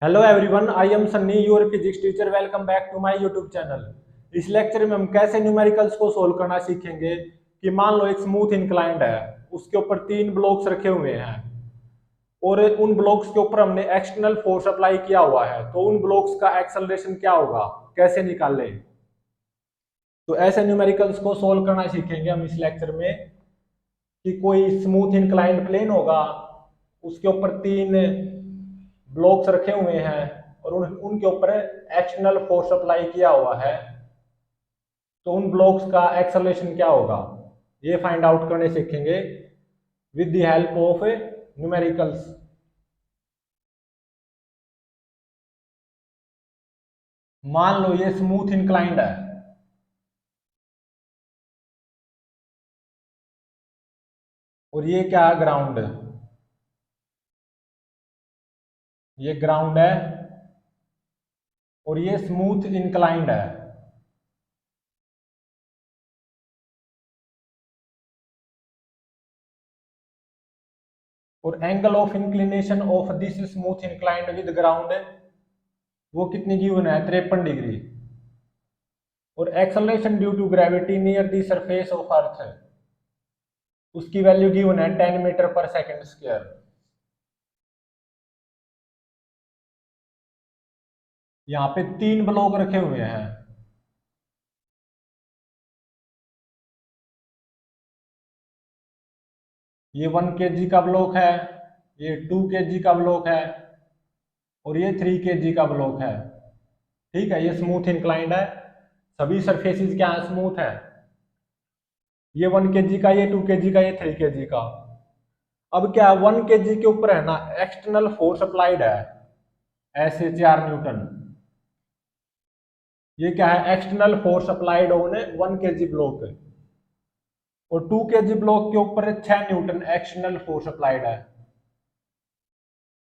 Hello everyone, I am Sunny, your physics teacher. Welcome back to my YouTube channel. इस lecture में हम कैसे numericals को सोल्व करना सीखेंगे कि मान लो एक स्मूथ इंक्लाइंड है, उसके ऊपर तीन ब्लॉक्स रखे हुए हैं और उन ब्लॉक्स के ऊपर हमने एक्सटर्नल फोर्स अप्लाई किया हुआ है, तो उन ब्लॉक्स का एक्सेलरेशन क्या होगा, कैसे निकाले। तो ऐसे न्यूमेरिकल्स को सोल्व करना सीखेंगे हम इस लेक्चर में कि कोई स्मूथ इंक्लाइंड प्लेन होगा, उसके ऊपर तीन ब्लॉक्स रखे हुए हैं और उनके ऊपर एक्सटर्नल फोर्स अप्लाई किया हुआ है, तो उन ब्लॉक्स का एक्सेलरेशन क्या होगा, ये फाइंड आउट करने सीखेंगे with the help of numericals. मान लो ये स्मूथ इंक्लाइंड है और ये क्या है, ग्राउंड। ये ग्राउंड है और ये स्मूथ इंक्लाइंड है। और angle of inclination of this smooth inclined with ground वो कितनी गिवन है, 53 डिग्री। और acceleration due to gravity near the surface of earth, उसकी वैल्यू गिवन है 10 मीटर पर सेकंड स्क्वायर। यहाँ पे तीन ब्लॉक रखे हुए हैं। ये 1 kg का ब्लॉक है, ये 2 kg का ब्लॉक है और ये 3 kg का ब्लॉक है। ठीक है, ये स्मूथ इंक्लाइंड है, सभी सरफेसेस क्या है, स्मूथ है। ये 1 kg का, ये 2 kg का, ये 3 kg का। अब क्या 1 kg के ऊपर है ना, एक्सटर्नल फोर्स अप्लाइड है, ऐसे 4 न्यूटन। ये क्या है, external force applied on 1 kg block. और 2 kg ब्लॉक के ऊपर 6 न्यूटन एक्सटर्नल फोर्स अप्लाइड है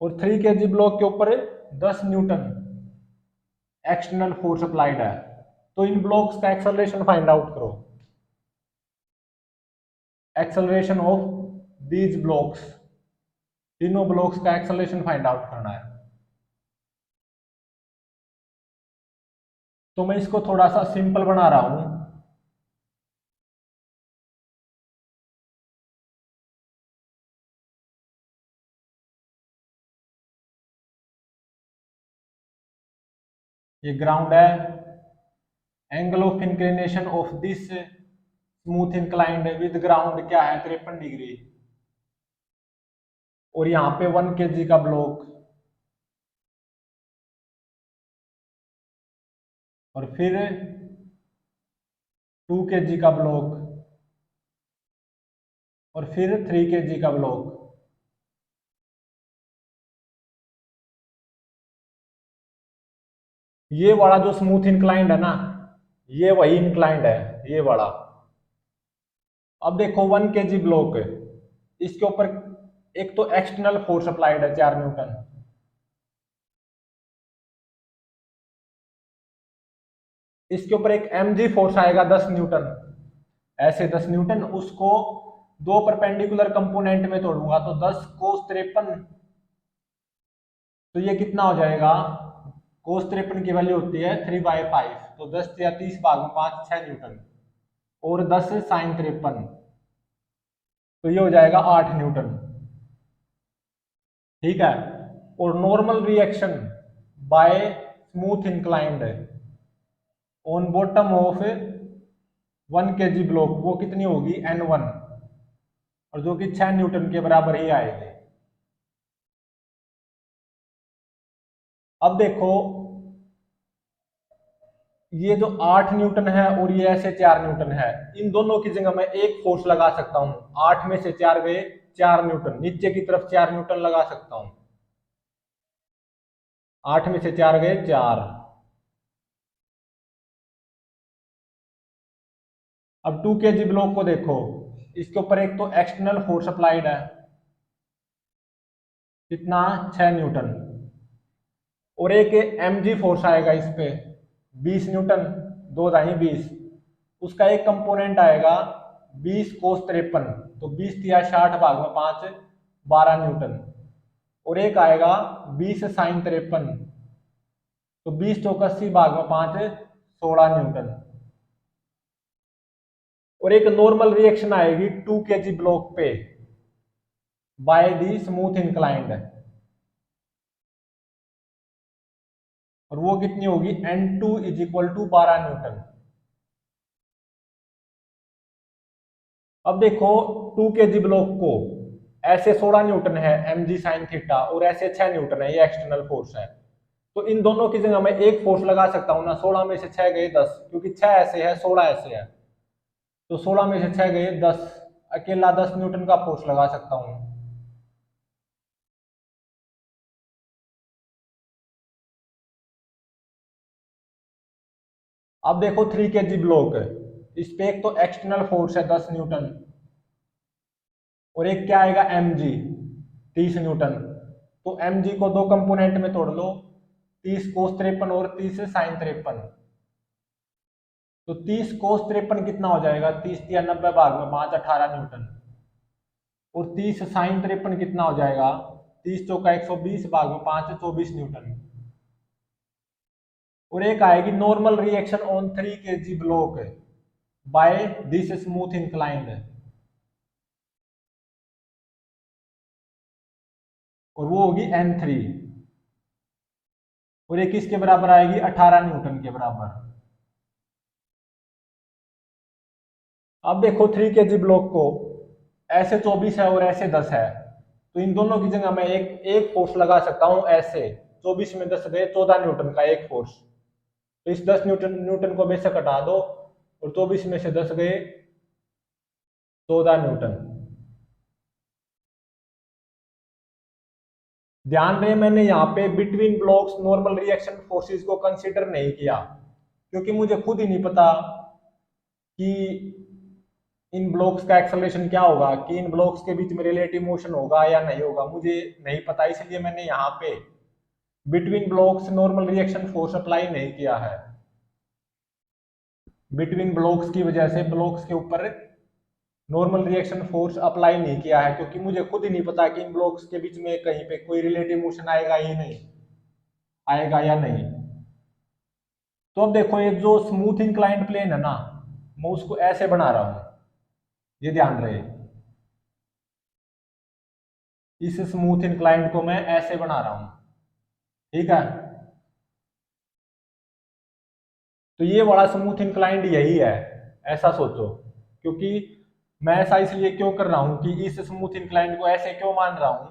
और 3 kg ब्लॉक के ऊपर 10 न्यूटन एक्सटर्नल फोर्स अप्लाइड है। तो इन ब्लॉक्स का एक्सेलरेशन फाइंड आउट करो। एक्सेलरेशन ऑफ दीज ब्लॉक्स, तीनों ब्लॉक्स का एक्सेलरेशन फाइंड आउट करना है। तो मैं इसको थोड़ा सा सिंपल बना रहा हूं। ये ग्राउंड है, angle of inclination of this smooth inclined with ground क्या है, 53 डिग्री। और यहाँ पे 1 kg का ब्लॉक और फिर 2 kg का ब्लॉक और फिर 3 kg का ब्लॉक। ये वाला जो स्मूथ इंक्लाइंड है ना, ये वही इंक्लाइंड है, ये वाला। अब देखो 1 kg ब्लॉक, इसके ऊपर एक तो एक्सटर्नल फोर्स अप्लाइड है 4 न्यूटन। इसके ऊपर एक mg फोर्स आएगा 10 न्यूटन, ऐसे 10 न्यूटन। उसको दो परपेंडिकुलर कंपोनेंट में तोड़ूंगा तो 10 कोस 53। तो ये कितना हो जाएगा, कोस 53 की वैल्यू होती है 3/5, तो 10 या 30 भाग में 5, 6 न्यूटन। और 10 साइन 53, तो ये हो जाएगा 8 न्यूटन। ठीक है। और normal reaction by smooth inclined on bottom of 1 kg block वो कितनी होगी, N1, और जो कि 6 न्यूटन के बराबर ही आएगी। अब देखो ये जो 8 न्यूटन है और ये ऐसे 4 न्यूटन है, इन दोनों की जगह मैं एक फोर्स लगा सकता हूं। 8 में से 4 गए, 4 न्यूटन, नीचे की तरफ 4 न्यूटन लगा सकता हूं। 8 में से 4 गए 4। अब 2 kg ब्लॉक को देखो, इसके ऊपर एक तो एक्सटर्नल फोर्स अप्लाइड है, कितना, 6 न्यूटन। और एक mg फोर्स आएगा इस पे 20 न्यूटन, 2 दाई 20। उसका एक कंपोनेंट आएगा 20 कोस 53, तो 20 या 60 भाग में 5, 12 न्यूटन। और एक आएगा 20 sin 53, तो 20 × 80 भाग में 5 16 न्यूटन। और एक नॉर्मल रिएक्शन आएगी 2 kg ब्लॉक पे बाय दी स्मूथ इंक्लाइंड, और वो कितनी होगी N2 = 12 न्यूटन। अब देखो 2 kg ब्लॉक को ऐसे 16 न्यूटन है mg sin थीटा और ऐसे 6 न्यूटन है, ये एक्सटर्नल फोर्स है। तो इन दोनों की जगह मैं एक फोर्स लगा सकता हूं ना, 16 में से 6 गए 10, क्योंकि 6 ऐसे है 16 ऐसे है, तो 16 में से 6 गए 10, अकेला 10 न्यूटन का फोर्स लगा सकता हूं। अब देखो 3 kg ब्लॉक है, इस पे एक तो एक्सटर्नल फोर्स है 10 न्यूटन, और एक क्या आएगा mg 30 न्यूटन। तो mg को दो कंपोनेंट में तोड़ लो, 30 cos 53 और 30 sin 53। तो 30 cos 53 कितना हो जाएगा, 30 या 90 भाग में 5 18 न्यूटन, और 30 sin 53 कितना हो जाएगा, 30 चौका 120 भाग में 5 24 न्यूटन। और एक आएगी normal reaction on 3 kg block bye this smooth inclined, और वो होगी N3, और ये किसके बराबर आएगी 18 न्यूटन के बराबर। अब देखो 3 kg ब्लॉक को ऐसे 24 है और ऐसे 10 है, तो इन दोनों की जगह मैं एक एक फोर्स लगा सकता हूं ऐसे, 24 में 10 गए 14 न्यूटन का एक फोर्स, तो इस 10 न्यूटन न्यूटन को बेशक हटा दो, और 24 में से 10 गए 14 न्यूटन। ध्यान रहे मैंने यहाँ पे between blocks normal reaction forces को कंसीडर नहीं किया, क्योंकि मुझे खुद ही नहीं पता कि इन ब्लॉक्स का एक्सेलरेशन क्या होगा, कि इन ब्लॉक्स के बीच में रिलेटिव मोशन होगा या नहीं होगा, मुझे नहीं पता, इसलिए मैंने यहाँ पे between blocks normal reaction force apply नहीं किया है। बिटवीन ब्लॉक्स की वजह से ब्लॉक्स के ऊपर नॉर्मल रिएक्शन फोर्स अप्लाई नहीं किया है, क्योंकि मुझे खुद ही नहीं पता कि इन ब्लॉक्स के बीच में कहीं पे कोई रिलेटिव मोशन आएगा ही नहीं, आएगा या नहीं। तो अब देखो ये जो स्मूथ इंक्लाइंड प्लेन है ना, मैं उसको ऐसे बना रहा हूं, ये ध्यान रहे, इस स्मूथ इंक्लाइंड को मैं ऐसे बना रहा हूं, ठीक है। तो ये वाला स्मूथ इंक्लाइंड यही है, ऐसा सोचो, क्योंकि मैं ऐसा इसलिए क्यों कर रहा हूं कि इस स्मूथ इंक्लाइंड को ऐसे क्यों मान रहा हूं,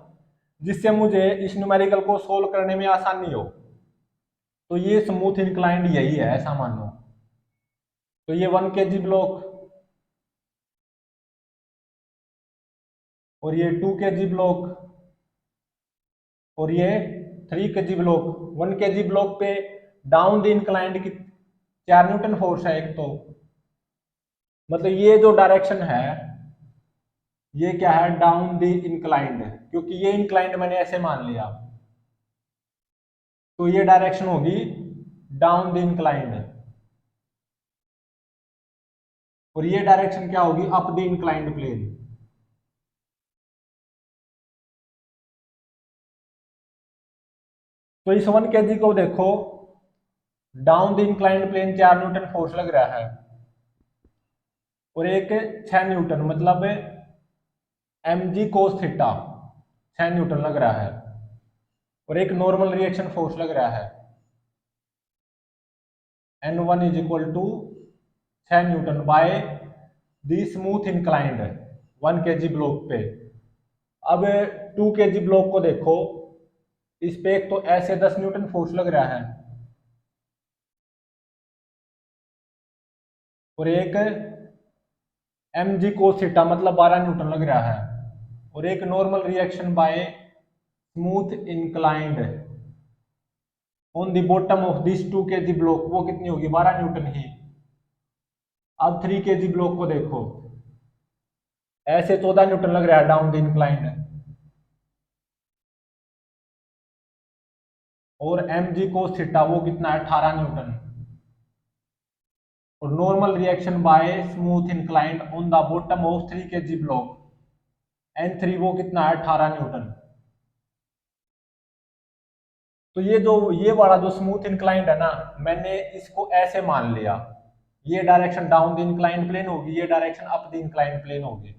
जिससे मुझे इस न्यूमेरिकल को सोल्व करने में आसानी हो। तो ये स्मूथ इंक्लाइंड यही है, ऐसा मानो। तो ये 1 kg ब्लॉक, और ये 2 kg ब्लॉक, और ये 3 kg ब्लॉक। 1 kg ब्लॉक पे डाउन द इंक्लाइंड की 4 न्यूटन फोर्स है एक, तो मतलब ये जो डायरेक्शन है ये क्या है, डाउन द इंक्लाइंड, क्योंकि ये इंक्लाइंड मैंने ऐसे मान लिया, तो ये डायरेक्शन होगी डाउन द इंक्लाइंड, और ये डायरेक्शन क्या होगी, अप द इंक्लाइंड प्लेन। तो इस 1 kg को देखो, down the inclined plane 4 newton force लग रहा है, और एक 6 न्यूटन, मतलब mg cos थीटा 6 न्यूटन लग रहा है, और एक नॉर्मल रिएक्शन फोर्स लग रहा है N1 = 6 newton by the smooth inclined 1 kg block पे। अब 2 kg ब्लॉक को देखो, इस पे एक तो ऐसे 10 न्यूटन फोर्स लग रहा है, और एक mg cos थीटा मतलब 12 न्यूटन लग रहा है, और एक normal reaction by smooth inclined on the bottom of this 2 kg block, वो कितनी होगी 12 न्यूटन ही। अब 3 kg ब्लॉक को देखो, ऐसे 14 न्यूटन लग रहा है डाउन द इंक्लाइंड, और mg cos थीटा वो कितना है 18 न्यूटन, और normal reaction by smooth inclined on the bottom of 3 kg block N3 वो कितना है 18 न्यूटन। तो ये वाला जो स्मूथ इंक्लाइंड है ना, मैंने इसको ऐसे मान लिया, ये direction down the inclined plane होगी, ये direction up the inclined plane होगी,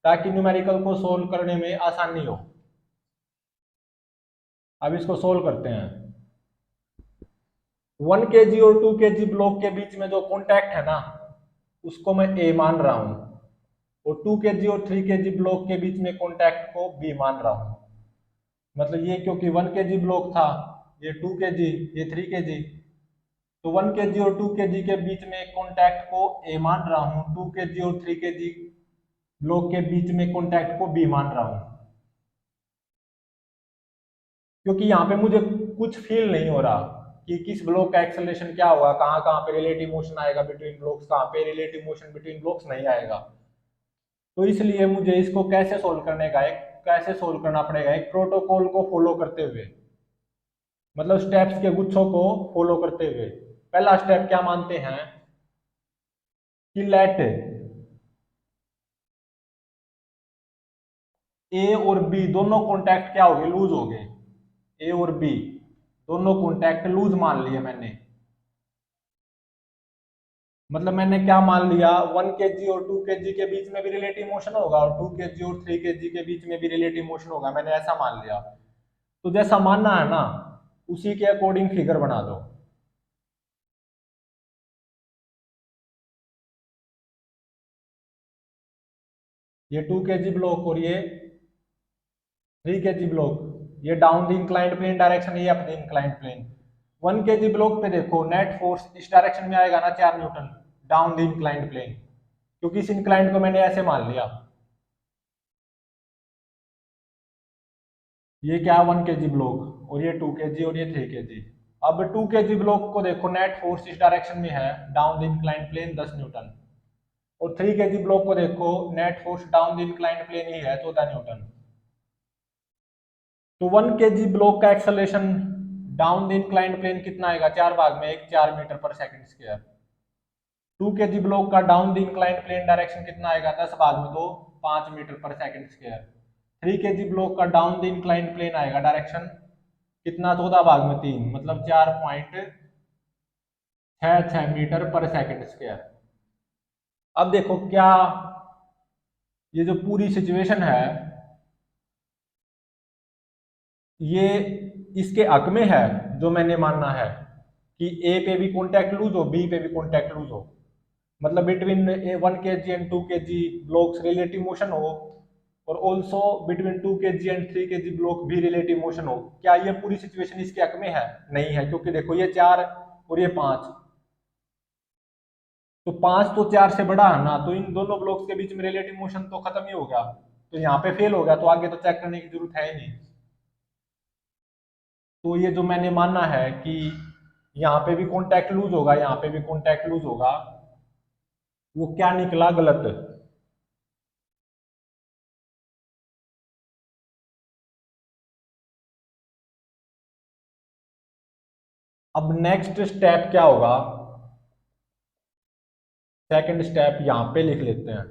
ताकि न्यूमेरिकल को सोल्व करने में आसानी हो। अब इसको सोल्व करते हैं। 1 kg और 2 kg ब्लॉक के बीच में जो कॉन्टैक्ट है ना, उसको मैं ए मान रहा हूं, और 2 kg और 3 kg ब्लॉक के बीच में कॉन्टैक्ट को बी मान रहा हूं। मतलब ये क्योंकि 1 kg ब्लॉक था, ये 2 kg, ये 3 kg, तो 1 kg और 2 kg के बीच में कॉन्टैक्ट को ए मान रहा हूँ, 2 kg और 3 kg ब्लॉक के बीच में कॉन्टैक्ट को बी मान रहा हूँ, क्योंकि यहाँ पे मुझे कुछ फील नहीं हो रहा कि किस ब्लॉक का एक्सेलरेशन क्या होगा, कहाँ कहाँ पे रिलेटिव मोशन आएगा बिटवीन ब्लॉक्स, कहाँ पे रिलेटिव मोशन बिटवीन ब्लॉक्स नहीं आएगा। तो इसलिए मुझे इसको कैसे सोल्व करना पड़ेगा, एक प्रोटोकॉल को फॉलो करते हुए, मतलब स्टेप्स के गुच्छों को फॉलो करते हुए। पहला स्टेप क्या मानते हैं कि लेट ए और बी दोनों कॉन्टैक्ट क्या हो गए, लूज हो गए। ए और बी दोनों कॉन्टैक्ट लूज मान लिए मैंने। मतलब मैंने क्या मान लिया, 1 kg और 2 kg के बीच में भी रिलेटिव मोशन होगा, और 2 kg और 3 kg के बीच में भी रिलेटिव मोशन होगा, मैंने ऐसा मान लिया। तो जैसा मानना है ना, उसी के अकॉर्डिंग फिगर बना दो। ये 2 kg ब्लॉक और ये 3 kg ब्लॉक, ये down the inclined plane direction, ये up the inclined plane. 1 kg block पे देखो नेट फोर्स इस डायरेक्शन में आएगा ना, 4 newton, down the inclined plane, क्योंकि इस इंक्लाइंड को मैंने ऐसे मान लिया। ये क्या है, 1 kg ब्लॉक, और ये 2 kg और ये 3 kg। अब 2 kg ब्लॉक को देखो नेट फोर्स इस डायरेक्शन में है, down the inclined plane 10 newton, और 3 kg ब्लॉक को देखो net force down the inclined plane ही है, 14 न्यूटन। तो 1 kg ब्लॉक का acceleration down the inclined plane कितना आएगा, 4 भाग में 1, 4 मीटर पर सेकंड स्क्वायर। 2 kg ब्लॉक का down the inclined plane direction कितना आएगा, 10 भाग में 2, 5 मीटर पर सेकंड स्क्वायर। 3 kg ब्लॉक का डाउन द इंक्लाइंड प्लेन आएगा डायरेक्शन कितना, 14 भाग में 3, मतलब 4.66 मीटर पर सेकंड स्क्वायर। अब देखो क्या ये जो पूरी सिचुएशन है, ये इसके हक में है जो मैंने मानना है कि ए पे भी कॉन्टैक्ट लूज हो, बी पे भी कॉन्टैक्ट लूज हो, मतलब between 1 kg and 2 kg blocks relative motion हो, और also between 2 kg and 3 kg block भी रिलेटिव मोशन हो। क्या ये पूरी सिचुएशन इसके हक में है? नहीं है, क्योंकि देखो ये 4 और ये 5, तो 5 तो 4 से बड़ा है ना, तो इन दोनों ब्लॉक्स के बीच में रिलेटिव मोशन तो खत्म ही हो गया, तो यहाँ पे फेल हो गया, तो आगे तो चेक करने की जरूरत है ही नहीं। तो ये जो मैंने मानना है कि यहाँ पे भी कॉन्टैक्ट लूज होगा, यहाँ पे भी कॉन्टैक्ट लूज होगा, वो क्या निकला, गलत। अब नेक्स्ट स्टेप क्या होगा, सेकंड स्टेप यहाँ पे लिख लेते हैं।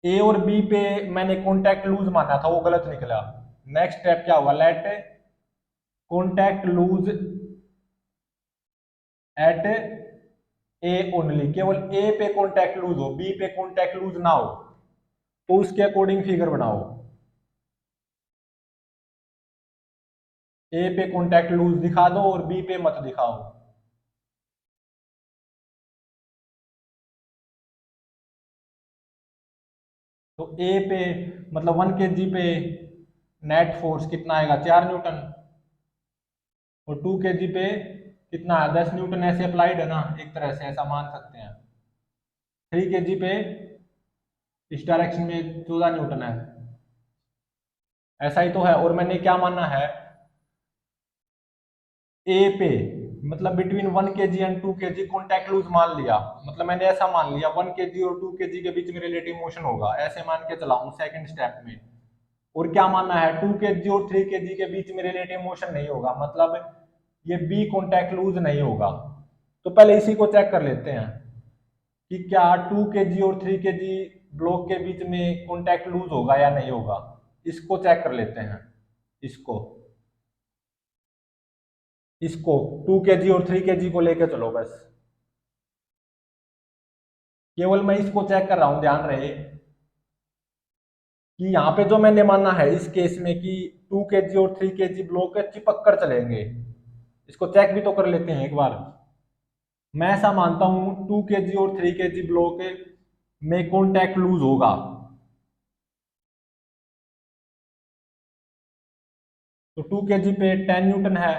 ए और बी पे मैंने कॉन्टैक्ट लूज माना था, वो गलत निकला। नेक्स्ट स्टेप क्या होगा, let contact loose eight A only, केवल ए पे कॉन्टैक्ट लूज हो, बी पे कॉन्टैक्ट लूज ना हो, तो उसके अकॉर्डिंग फिगर बनाओ। ए पे कॉन्टैक्ट लूज दिखा दो और बी पे मत दिखाओ। तो ए पे मतलब 1 kg पे नेट फोर्स कितना आएगा, 4 न्यूटन, और 2 kg पे कितना है, 10 न्यूटन, ऐसे अप्लाइड है ना, एक तरह से ऐसा मान सकते हैं। 3 kg पे इस डायरेक्शन में 14 न्यूटन है, ऐसा ही तो है। और मैंने क्या मानना है, ए पे मतलब between 1 kg and 2 kg contact loose मान लिया, मतलब मैंने ऐसा मान लिया 1 kg और 2 kg के बीच में रिलेटिव मोशन होगा, ऐसे मान के चला हूं सेकंड स्टेप में। और क्या मानना है, 2 kg और 3 kg के बीच में रिलेटिव मोशन नहीं होगा, मतलब ये बी कॉन्टैक्ट लूज नहीं होगा। तो पहले इसी को चेक कर लेते हैं कि क्या 2 kg और 3 kg ब्लॉक के बीच में कॉन्टैक्ट लूज होगा या नहीं होगा, इसको चेक कर लेते हैं। इसको इसको 2 kg और 3 kg को लेके चलो बस। केवल मैं इसको चेक कर रहा हूं, ध्यान रहे कि यहाँ पे जो मैंने माना है इस केस में कि 2 kg और 3 kg ब्लॉक चिपक कर चलेंगे, इसको चेक भी तो कर लेते हैं एक बार। मैं ऐसा मानता हूं 2 kg और 3 kg ब्लॉक में कॉन्टैक्ट लूज होगा। तो 2 kg पे 10 न्यूटन है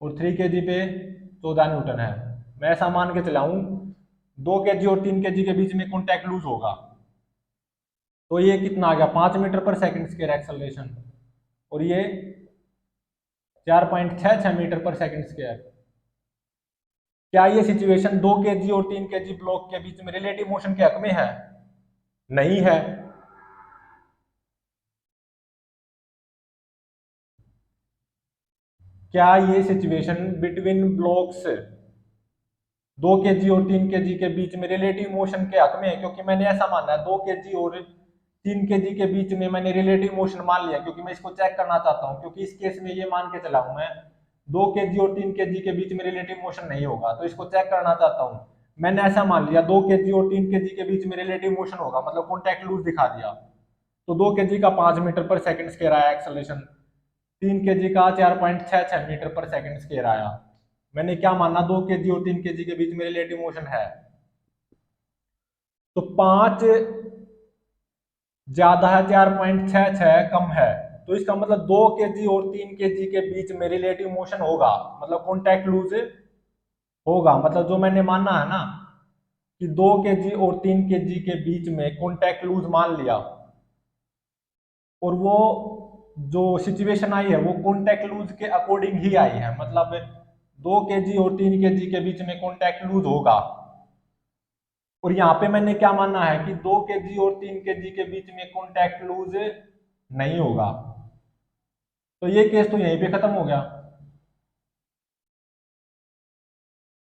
और 3 kg पे 14 न्यूटन है। मैं ऐसा मान के चला हूं 2 kg और 3 kg के बीच में कॉन्टैक्ट लूज होगा। तो ये कितना आ गया, 5 मीटर पर सेकंड स्क्वायर एक्सेलरेशन, और ये 4.66 मीटर पर सेकंड स्क्वायर। क्या ये सिचुएशन 2 kg और 3 kg ब्लॉक के बीच में रिलेटिव मोशन के हक में है? नहीं है। क्या ये सिचुएशन बिटवीन ब्लॉक्स 2 kg और 3 kg के बीच में रिलेटिव मोशन के हक में है? क्योंकि मैंने ऐसा माना है 2 kg और 3 kg के बीच में मैंने रिलेटिव मोशन मान लिया, क्योंकि मैं इसको चेक करना चाहता हूं। क्योंकि इस केस में ये मान के चला हूं मैं 2 kg और 3 kg के बीच में रिलेटिव मोशन नहीं होगा, तो इसको चेक करना चाहता हूं। मैंने ऐसा मान लिया 2 kg और 3 kg के बीच में रिलेटिव मोशन होगा, मतलब कॉन्टैक्ट लूज दिखा दिया। तो 2 kg का 5 मीटर पर सेकंड स्क्वायर आया एक्सेलरेशन, 3 kg का 4.66 मीटर पर सेकंड स्क्वायर आया। मैंने क्या माना, 2 kg और 3 kg के बीच में रिलेटिव मोशन है। तो 5 ज्यादा है, 4.66 कम है, तो इसका मतलब 2 kg और 3 kg के बीच में रिलेटिव मोशन होगा, मतलब कॉन्टैक्ट लूज होगा। मतलब जो मैंने माना है ना कि 2 kg और 3 kg के बीच में कॉन्टैक्ट लूज मान लिया, और वो जो सिचुएशन आई है वो कॉन्टैक्ट लूज के अकॉर्डिंग ही आई है। मतलब 2 kg और 3 kg के बीच में कॉन्टैक्ट लूज होगा। और यहाँ पे मैंने क्या माना है कि 2 kg और 3 kg के बीच में कॉन्टैक्ट लूज नहीं होगा। तो ये केस तो यहीं पे खत्म हो गया,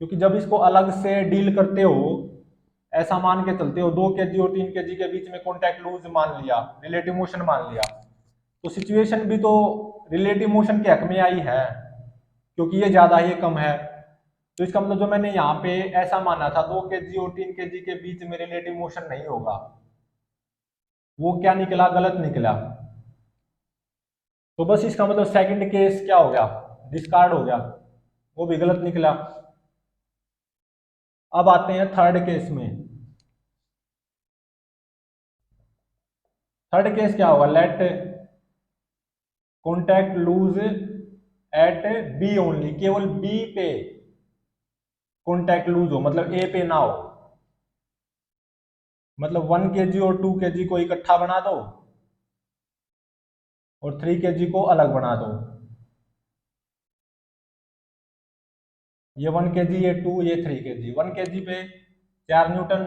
क्योंकि जब इसको अलग से डील करते हो, ऐसा मान के चलते हो 2 kg और 3 kg के बीच में कॉन्टैक्ट लूज मान लिया, रिलेटिव मोशन मान लिया, तो सिचुएशन भी तो रिलेटिव मोशन के हक में आई है, क्योंकि ये ज्यादा है ये कम है। तो इसका मतलब जो मैंने यहाँ पे ऐसा माना था 2 kg और 3 kg के बीच में रिलेटिव मोशन नहीं होगा, वो क्या निकला, गलत निकला। तो बस इसका मतलब सेकंड केस क्या हो गया, डिस्कार्ड हो गया, वो भी गलत निकला। अब आते हैं थर्ड केस में। थर्ड केस क्या होगा, let contact loose at B only, केवल बी पे कॉन्टैक्ट लूज हो, मतलब ए पे ना हो। मतलब 1 kg और 2 kg को इकट्ठा बना दो और 3 kg को अलग बना दो। ये 1 kg, ये 2, ये 3 kg। 1 kg पे 4 न्यूटन,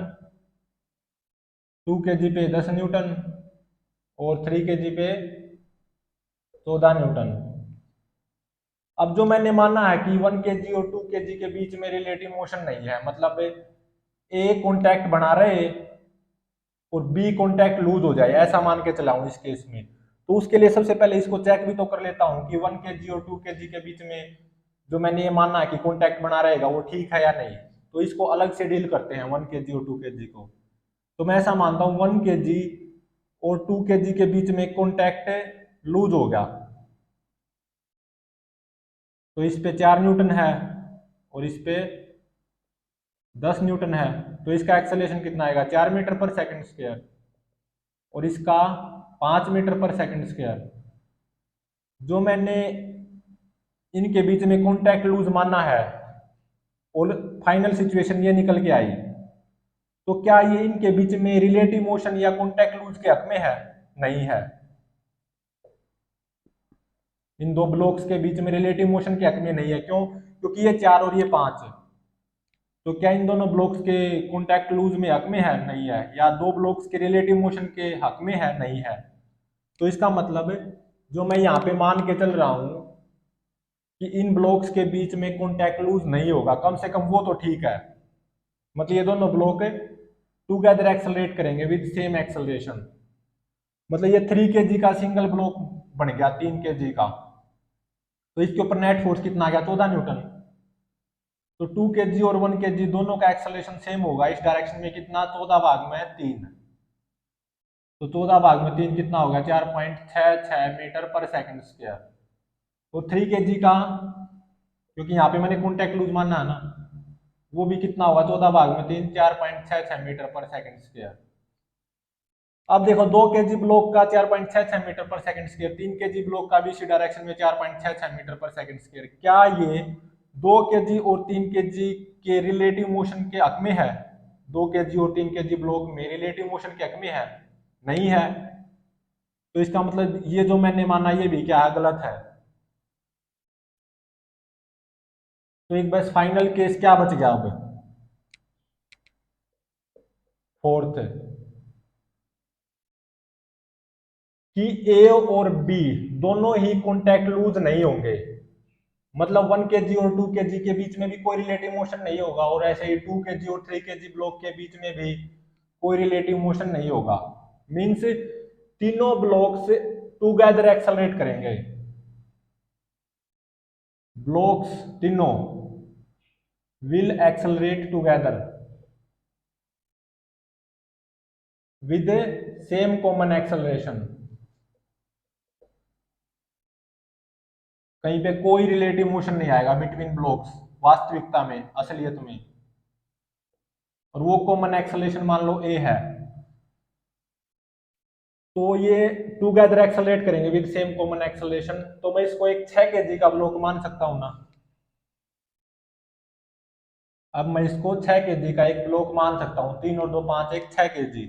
2 kg पे 10 न्यूटन और 3 kg पे 14 न्यूटन। अब जो मैंने माना है कि 1 kg और 2 kg के बीच में रिलेटिव मोशन नहीं है, मतलब ए कॉन्टैक्ट बना रहे और बी कॉन्टैक्ट लूज हो जाए, ऐसा मान के चला हूं इस केस में। तो उसके लिए सबसे पहले इसको चेक भी तो कर लेता हूं कि 1 kg और 2 kg के बीच में जो मैंने ये माना है कि कॉन्टैक्ट बना रहेगा वो ठीक है या नहीं। तो इसको अलग से डील करते हैं 1 kg और 2 kg को। तो मैं ऐसा मानता हूं 1 kg और 2 kg के बीच में कॉन्टैक्ट लूज हो गया, तो इस पे 4 न्यूटन है और इस पे 10 न्यूटन है। तो इसका एक्सेलरेशन कितना आएगा, 4 मीटर पर सेकंड स्क्वायर, और इसका 5 मीटर पर सेकंड स्क्वायर। जो मैंने इनके बीच में कॉन्टैक्ट लूज माना है और फाइनल सिचुएशन ये निकल के आई, तो क्या ये इनके बीच में रिलेटिव मोशन या कॉन्टैक्ट लूज के हक में है? नहीं है। इन दो ब्लॉक्स के बीच में रिलेटिव मोशन के हक में नहीं है। क्यों? क्योंकि ये 4 और ये 5। तो क्या इन दोनों ब्लॉक्स के कॉन्टैक्ट लूज में हक में है? नहीं है। या दो ब्लॉक्स के रिलेटिव मोशन के हक में है? नहीं है। तो इसका मतलब जो मैं यहाँ पे मान के चल रहा हूं कि इन ब्लॉक्स के बीच में कॉन्टैक्ट लूज नहीं होगा, कम से कम वो तो ठीक है। मतलब ये दोनों ब्लॉक टुगेदर एक्सेलरेट करेंगे विद सेम एक्सेलरेशन। मतलब ये 3 kg का सिंगल ब्लॉक बन गया 3 kg का, तो इसके ऊपर नेट फोर्स कितना आ गया 14 न्यूटन। तो 2 kg और 1 kg दोनों का एक्सेलरेशन सेम होगा, इस डायरेक्शन में कितना 14/3, तो 14/3 कितना होगा 4.66 मीटर पर सेकंड स्क्वायर। तो 3 kg का, क्योंकि यहाँ पे मैंने कॉन्टैक्ट लूज मानना है ना, वो भी कितना होगा 14/3 4.66 मीटर पर सेकंड स्क्वायर। अब देखो 2 kg ब्लॉक का 4.66 मीटर पर सेकंड स्क्वायर, 3 kg ब्लॉक का भी इसी डायरेक्शन में 4.66 मीटर पर सेकंड स्क्वायर। क्या ये 2 kg और 3 kg के रिलेटिव मोशन के हक में है? 2 kg और 3 kg ब्लॉक में रिलेटिव मोशन के हक में है? नहीं है। तो इसका मतलब ये जो मैंने माना ये भी क्या है, गलत है। तो एक बस फाइनल केस क्या बच गया अब, फोर्थ, कि ए और बी दोनों ही कॉन्टैक्ट लूज नहीं होंगे। मतलब 1 kg और 2 kg के बीच में भी कोई रिलेटिव मोशन नहीं होगा, और ऐसे ही 2 kg और 3 kg ब्लॉक के बीच में भी कोई रिलेटिव मोशन नहीं होगा। मीन्स तीनों ब्लॉक्स टुगेदर एक्सेलरेट करेंगे, ब्लॉक्स तीनों will accelerate together with same common acceleration. कहीं पे कोई रिलेटिव मोशन नहीं आएगा बिटवीन ब्लॉक्स वास्तविकता में, असलियत में। और वो कॉमन एक्सेलरेशन मान लो ए है, तो ये टुगेदर एक्सेलरेट करेंगे विद सेम कॉमन एक्सेलरेशन। तो मैं इसको एक 6 kg का ब्लॉक मान सकता हूं ना। अब मैं इसको 6 kg का एक ब्लॉक मान सकता हूं, 3 और 2 5 एक 6 kg।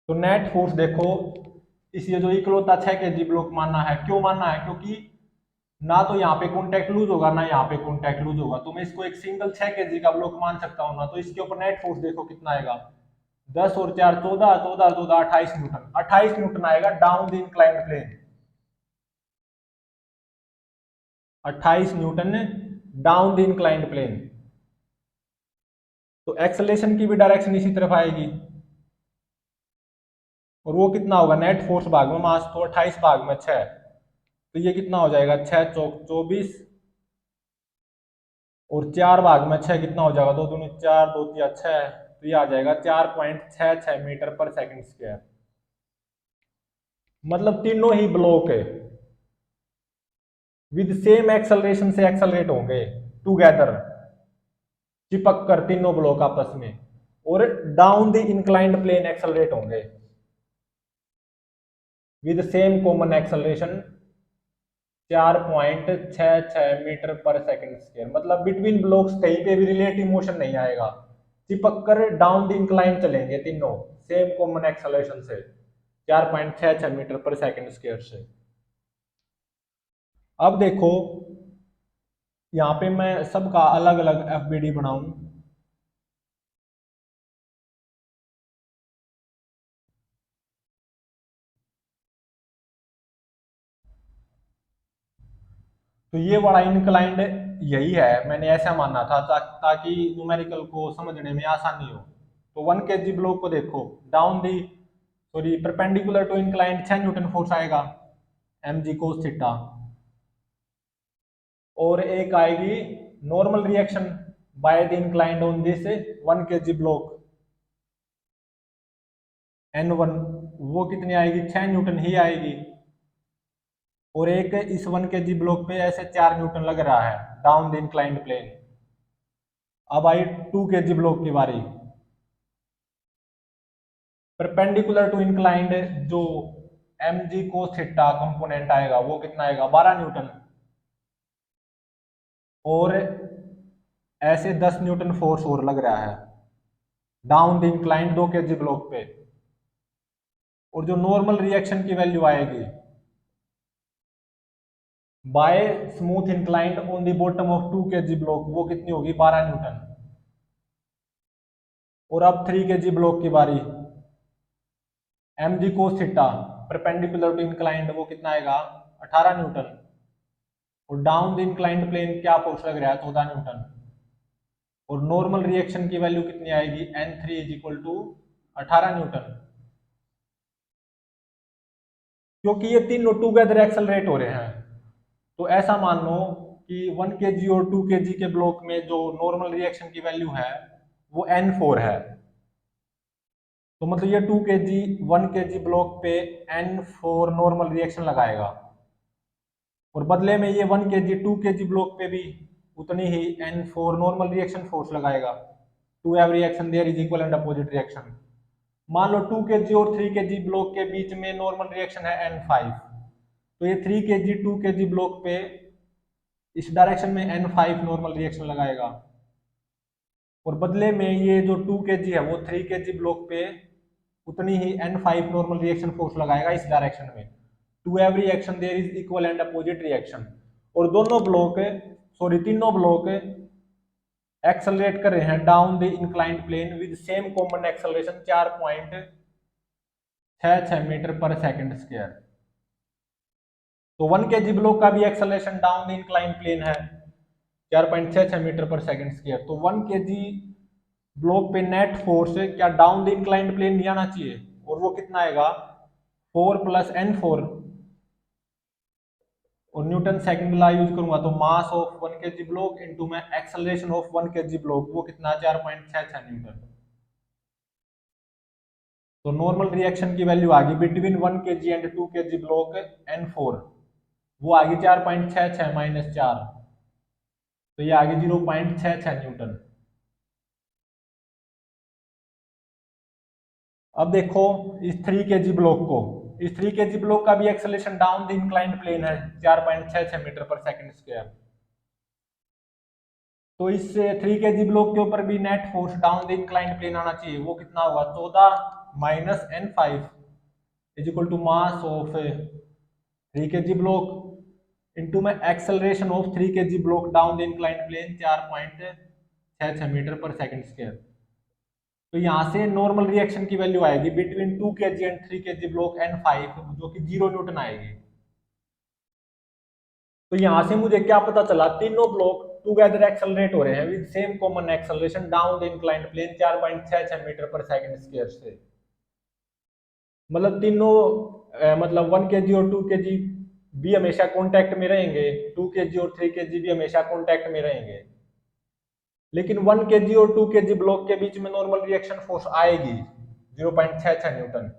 तो नेट फोर्स देखो, इस ये जो इकलौता 6 kg ब्लॉक मानना है, क्यों मानना है? क्योंकि ना तो यहाँ पे कॉन्टैक्ट लूज होगा ना यहाँ पे कॉन्टैक्ट लूज होगा, तो मैं इसको एक सिंगल 6 kg का ब्लॉक मान सकता हूँ ना। तो इसके ऊपर नेट फोर्स देखो कितना आएगा, 10 और 4 14, 14 14 28 न्यूटन, 28 न्यूटन आएगा down the inclined plane. 28 newton down the inclined plane. तो एक्सेलरेशन की भी डायरेक्शन इसी तरफ आएगी, और वो कितना होगा नेट फोर्स भाग में मास, तो 28 भाग में 6, तो ये कितना हो जाएगा 6 चौक 24, और 4 भाग में 6 कितना हो जाएगा, 2 दूनी 4 2 तिया 6, तो ये आ जाएगा 4.66 मीटर पर सेकंड स्क्वायर। मतलब तीनों ही ब्लॉक है विद सेम एक्सेलरेशन से एक्सेलरेट होंगे टुगेदर, चिपक कर तीनों ब्लॉक आपस में, और down the inclined plane accelerate होंगे with same common acceleration 4.66 metre पर सेकंड स्क्वायर। मतलब बिटवीन ब्लॉक्स कहीं पे भी रिलेटिव मोशन नहीं आएगा, चिपक कर डाउन द इंक्लाइन चलेंगे तीनों सेम कॉमन एक्सेलरेशन से 4.66 मीटर पर सेकंड स्क्वायर से। अब देखो यहाँ पे मैं सबका अलग अलग एफबीडी बनाऊं। तो ये बड़ा इंक्लाइंड यही है, मैंने ऐसा मानना था ताकि न्यूमेरिकल को समझने में आसानी हो। तो 1 kg ब्लॉक को देखो, down the sorry perpendicular to inclined 6 newton force आएगा एम जी कोस थीटा, और एक आएगी normal reaction by the inclined on this 1 kg block N1, वो कितनी आएगी 6 न्यूटन ही आएगी। और एक इस 1 kg ब्लॉक पे ऐसे 4 न्यूटन लग रहा है डाउन द इंक्लाइंड प्लेन। अब आई 2 kg ब्लॉक की बारी, परपेंडिकुलर टू इंक्लाइंड जो m g cos theta component आएगा वो कितना आएगा 12 न्यूटन, और ऐसे 10 न्यूटन फोर्स और लग रहा है down the inclined 2 kg block पे। और जो नॉर्मल रिएक्शन की वैल्यू आएगी by smooth inclined on the bottom of 2 kg block, वो कितनी होगी 12 न्यूटन। और अब 3 kg ब्लॉक की बारी, m g cos theta perpendicular to inclined वो कितना आएगा 18 न्यूटन, और डाउन द इंक्लाइंड प्लेन क्या फोर्स लग रहा है 14 न्यूटन। और नॉर्मल रिएक्शन की वैल्यू कितनी आएगी, N3 is equal to 18 Newton, क्योंकि ये तीनों टूगेदर एक्सेलरेट हो रहे हैं। तो ऐसा मान लो कि 1 kg और 2 kg के ब्लॉक में जो नॉर्मल रिएक्शन की वैल्यू है वो N4 है। तो मतलब ये 2 kg 1 kg ब्लॉक पे N4 नॉर्मल रिएक्शन लगाएगा, और बदले में ये 1 kg 2 kg ब्लॉक पे भी उतनी ही N4 नॉर्मल रिएक्शन फोर्स लगाएगा। To every reaction there is equal and opposite reaction. मान लो 2 kg और 3 kg ब्लॉक के बीच में नॉर्मल रिएक्शन है N5, तो ये 3 kg 2 kg ब्लॉक पे इस डायरेक्शन में N5 नॉर्मल रिएक्शन लगाएगा, और बदले में ये जो 2 kg है वो 3 kg ब्लॉक पे उतनी ही N5 नॉर्मल रिएक्शन फोर्स लगाएगा इस डायरेक्शन में। To every reaction there is equal and opposite reaction. और दोनों ब्लॉक, सॉरी तीनों ब्लॉक एक्सेलरेट कर रहे हैं down the inclined plane with same common acceleration 4.66 metre पर सेकंड स्क्वायर। तो 1 kg ब्लॉक का भी acceleration down the inclined plane है 4.66 मीटर पर सेकंड स्क्वायर। तो 1 kg ब्लॉक पे नेट फोर्स क्या डाउन द इंक्लाइंड प्लेन नहीं आना चाहिए, और वो कितना आएगा 4 + N4, और न्यूटन सेकंड लॉ यूज करूंगा तो मास ऑफ 1 kg ब्लॉक इनटू में एक्सेलरेशन ऑफ 1 kg ब्लॉक, वो कितना 4.66 न्यूटन। तो नॉर्मल रिएक्शन की वैल्यू आ गई between 1 kg and 2 kg block N4, वो आ गई 4.66 - 4, तो ये आ गई 0.66 न्यूटन। अब देखो इस 3 kg ब्लॉक को, इस 3 kg ब्लॉक का भी acceleration down the inclined plane है 4.66 मीटर पर सेकंड स्क्वायर। तो इस 3 kg ब्लॉक के ऊपर भी net force down the inclined plane आना चाहिए, वो कितना होगा 14 - N5 is equal to mass of 3 kg block into में acceleration of 3 kg block down the inclined plane 4.66 metre पर सेकंड स्क्वायर। तो यहां से नॉर्मल रिएक्शन की वैल्यू आएगी between 2 kg and 3 kg block N5 जो कि 0 न्यूटन आएगी। तो यहां से मुझे क्या पता चला, तीनों ब्लॉक टुगेदर एक्सेलरेट हो रहे हैं with same common acceleration down the inclined plane 4.66 metre पर सेकंड स्क्वायर से। मतलब तीनों मतलब 1 kg और 2 kg भी हमेशा कांटेक्ट में रहेंगे, 2 kg और 3 kg भी हमेशा कांटेक्ट में रहेंगे, लेकिन 1 kg और 2 kg ब्लॉक के बीच में नॉर्मल रिएक्शन फोर्स आएगी 0.66 न्यूटन।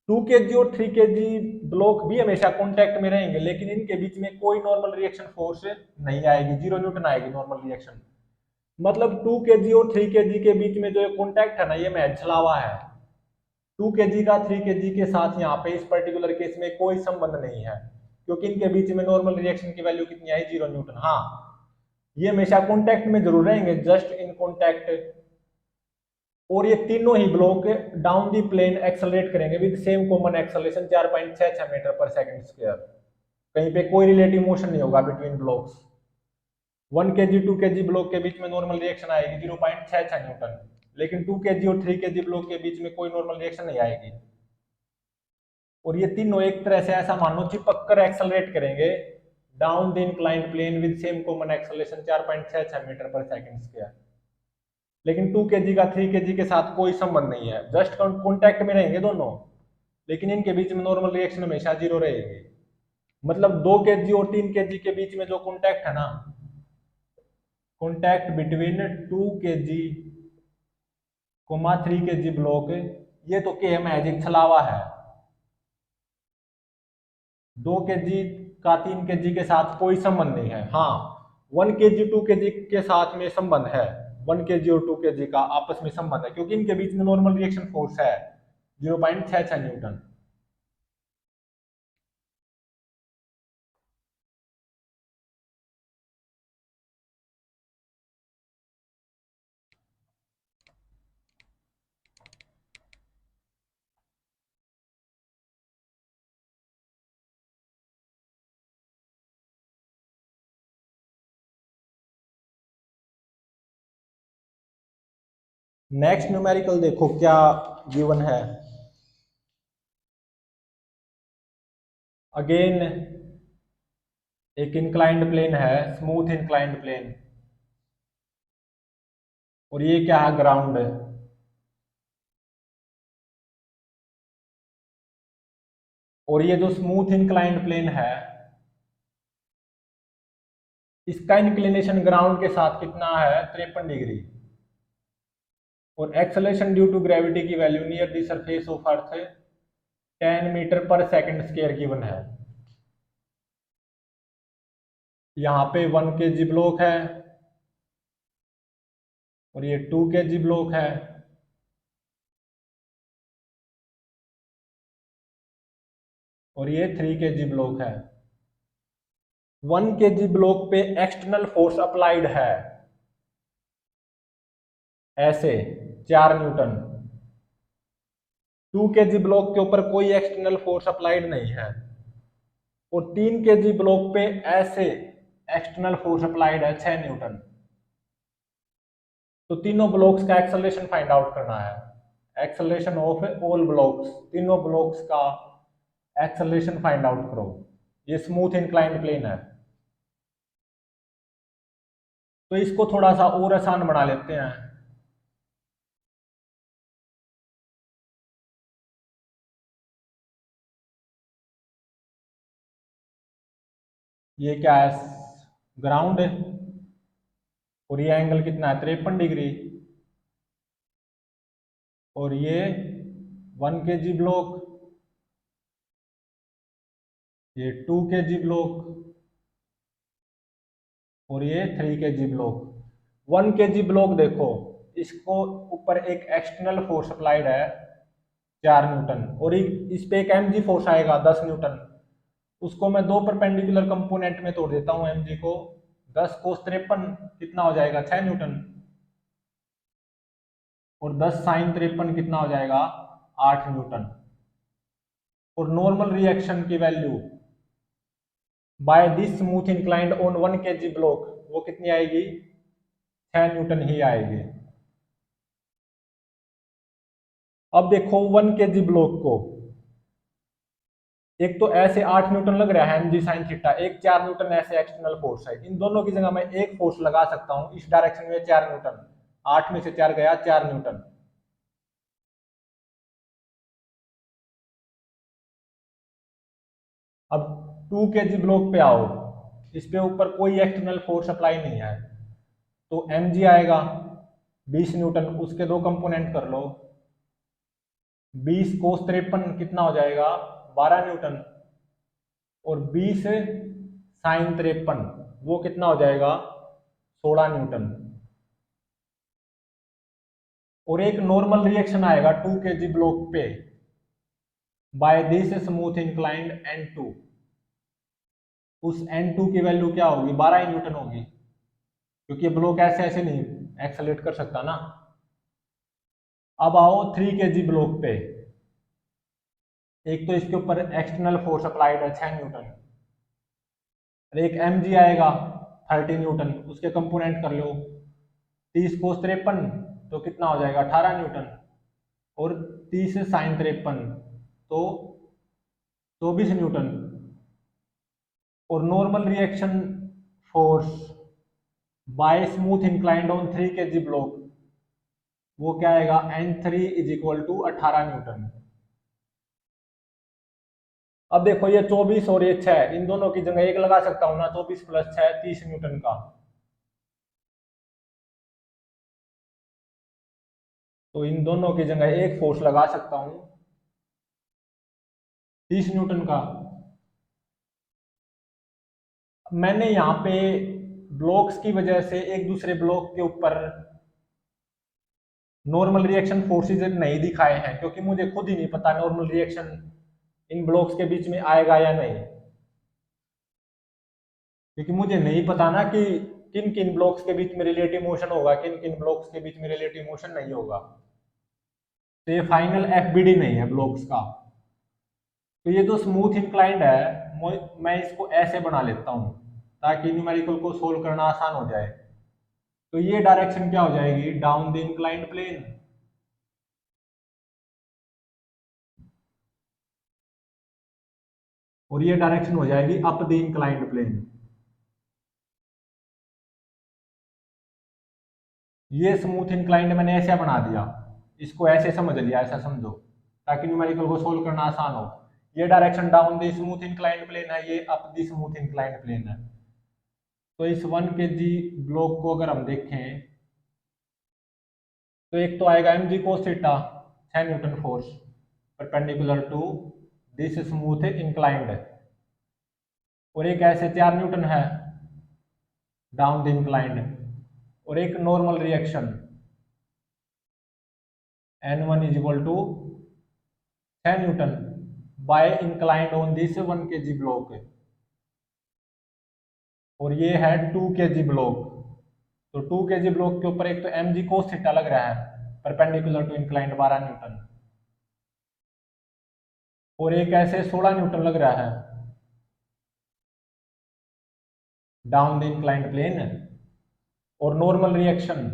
2 kg और 3 kg ब्लॉक भी हमेशा कांटेक्ट में रहेंगे, लेकिन इनके बीच में कोई नॉर्मल रिएक्शन फोर्स नहीं आएगी, 0 न्यूटन आएगी नॉर्मल रिएक्शन। मतलब 2 kg और 3 kg के बीच में जो कांटेक्ट है ना, ये मैच छलावा है। 2 kg का 3 kg के साथ यहाँ पे इस पर्टिकुलर केस में कोई संबंध नहीं है, क्योंकि इनके बीच में नॉर्मल रिएक्शन की वैल्यू कितनी आई 0 न्यूटन। हाँ, ये हमेशा कांटेक्ट में जरूर रहेंगे, जस्ट इन कांटेक्ट, और ये तीनों ही block down the plane accelerate करेंगे with same common acceleration 4.66 metre पर सेकंड स्क्वायर। कहीं पे कोई रिलेटिव मोशन नहीं होगा between blocks. 1 kg 2 kg block के बीच में नॉर्मल रिएक्शन आएगी 0.66 न्यूटन, लेकिन 2 kg और 3 kg ब्लॉक के बीच में कोई नॉर्मल रिएक्शन नहीं आएगी। और ये तीनों एक तरह से ऐसा मानो चिपक कर एक्सेलरेट करेंगे down the inclined plane with same common acceleration 4.66 metre पर सेकंड स्क्वायर। लेकिन 2 kg का 3 kg के साथ कोई संबंध नहीं है, जस्ट कॉन्टैक्ट में रहेंगे दोनों, लेकिन इनके बीच में नॉर्मल रिएक्शन हमेशा 0 रहेगी। मतलब 2 kg और 3 kg के बीच में जो कॉन्टैक्ट है ना, contact between 2 kg 3 kg block, ये तो के मैजिक छलावा है। 2 kg का 3 kg के साथ कोई संबंध नहीं है। हाँ, 1 kg 2 kg के साथ में संबंध है, 1 kg और 2 kg का आपस में संबंध है, क्योंकि इनके बीच में नॉर्मल रिएक्शन फोर्स है 0.66 न्यूटन। नेक्स्ट न्यूमेरिकल देखो क्या गिवन है। अगेन एक इंक्लाइंड प्लेन है, स्मूथ इंक्लाइंड प्लेन, और ये क्या है, ग्राउंड है। और ये जो स्मूथ इंक्लाइंड प्लेन है, इसका इंक्लिनेशन ग्राउंड के साथ कितना है, 53 डिग्री। और एक्सेलरेशन ड्यू टू ग्रेविटी की value near the surface of earth 10 metre पर सेकंड स्क्वायर गिवन है। यहाँ पे 1 kg ब्लॉक है, और ये 2 kg ब्लॉक है, और ये 3 kg ब्लॉक है। 1 kg ब्लॉक पे एक्सटर्नल फोर्स अप्लाइड है ऐसे 4 न्यूटन। 2 kg ब्लॉक के ऊपर कोई एक्सटर्नल फोर्स अप्लाइड नहीं है, और 3 kg ब्लॉक पे ऐसे एक्सटर्नल फोर्स अप्लाइड है 6 न्यूटन। तो तीनों ब्लॉक्स का एक्सेलरेशन फाइंड आउट करना है। एक्सेलरेशन ऑफ ऑल ब्लॉक्स, तीनों ब्लॉक्स का एक्सेलरेशन फाइंड आउट करो। ये स्मूथ इंक्लाइंड प्लेन है, तो इसको थोड़ा सा और आसान बना लेते हैं। ये क्या है, ग्राउंड है, और ये एंगल कितना है, 53 डिग्री। और ये 1 kg ब्लॉक, ये 2 kg ब्लॉक, और ये 3 kg ब्लॉक। 1 kg ब्लॉक देखो, इसको ऊपर एक एक्सटर्नल फोर्स अप्लाइड है 4 न्यूटन, और इस पे एक mg फोर्स आएगा 10 न्यूटन। उसको मैं दो परपेंडिकुलर कंपोनेंट में तोड़ देता हूँ mg को। 10 cos 53 कितना हो जाएगा, 6 न्यूटन। और 10 sin 53 कितना हो जाएगा, 8 न्यूटन। और नॉर्मल रिएक्शन की value by this smooth inclined on 1 kg block वो कितनी आएगी, 6 न्यूटन ही आएगी। अब देखो 1 kg ब्लॉक को, एक तो ऐसे 8 न्यूटन लग रहा है mg sin थीटा, एक 4 न्यूटन ऐसे एक्सटर्नल फोर्स है। इन दोनों की जगह मैं एक फोर्स लगा सकता हूं इस डायरेक्शन में, 4 न्यूटन। 8 में से 4 गया, 4 न्यूटन। अब 2 kg ब्लॉक पे आओ, इस पे ऊपर कोई एक्सटर्नल फोर्स अप्लाई नहीं है, तो mg आएगा 20 न्यूटन। उसके दो कंपोनेंट कर लो, 20 cos 53 कितना हो जाएगा, 12 न्यूटन। और 20 sin 53 वो कितना हो जाएगा, 16 न्यूटन। और एक नॉर्मल रिएक्शन आएगा 2 kg ब्लॉक पे by this smooth inclined N2। उस N2 की वैल्यू क्या होगी, 12 न्यूटन होगी, क्योंकि ब्लॉक ऐसे ऐसे नहीं एक्सेलेरेट कर सकता ना। अब आओ 3 kg ब्लॉक पे, एक तो इसके ऊपर एक्सटर्नल फोर्स अप्लाइड है 6 न्यूटन, और एक mg आएगा 30 न्यूटन। उसके कंपोनेंट कर लो, 30 cos 53 तो कितना हो जाएगा, 18 न्यूटन। और 30 sin 53 तो 24 न्यूटन। और normal reaction force by smooth inclined on 3 kg block वो क्या आएगा, N3 is equal to 18 Newton. अब देखो ये 24 और ये 6, इन दोनों की जगह एक लगा सकता हूं ना, 24 + 6 30 न्यूटन का। तो इन दोनों की जगह एक फोर्स लगा सकता हूं 30 न्यूटन का। मैंने यहाँ पे ब्लॉक्स की वजह से एक दूसरे ब्लॉक के ऊपर नॉर्मल रिएक्शन फोर्सेज नहीं दिखाए हैं, क्योंकि मुझे खुद ही नहीं पता नॉर्मल रिएक्शन इन ब्लॉक्स के बीच में आएगा या नहीं। क्योंकि मुझे नहीं पता ना कि किन किन ब्लॉक्स के बीच में रिलेटिव मोशन होगा, किन किन ब्लॉक्स के बीच में रिलेटिव मोशन नहीं होगा। तो ये फाइनल एफबीडी नहीं है ब्लॉक्स का। तो ये जो स्मूथ इंक्लाइंड है, मैं इसको ऐसे बना लेता हूँ ताकि न्यूमेरिकल को सोल्व करना आसान हो जाए। तो ये डायरेक्शन क्या हो जाएगी, डाउन द इंक्लाइंड प्लेन। और ये डायरेक्शन हो जाएगी अप द इंक्लाइंड प्लेन। ये स्मूथ इंक्लाइंड मैंने ऐसे बना दिया, इसको ऐसे समझ लिया, ऐसा समझो ताकि न्यूमेरिकल को सोल्व करना आसान हो। ये direction down the smooth inclined plane है, ये up the smooth inclined plane है। तो इस 1 kg ब्लॉक को अगर हम देखें तो एक तो आएगा mg cos theta 6 newton force perpendicular to this smooth inclined, और एक ऐसे 4 न्यूटन है डाउन द इंक्लाइंड, और एक normal reaction N1 is equal to 6 newton by inclined on this 1 kg block, और ये है 2 kg ब्लॉक। तो 2 kg ब्लॉक के ऊपर एक तो mg cos थीटा लग रहा है परपेंडिकुलर टू इंक्लाइंड 12 न्यूटन, और एक ऐसे 16 न्यूटन लग रहा है डाउन द इंक्लाइंड प्लेन, और normal reaction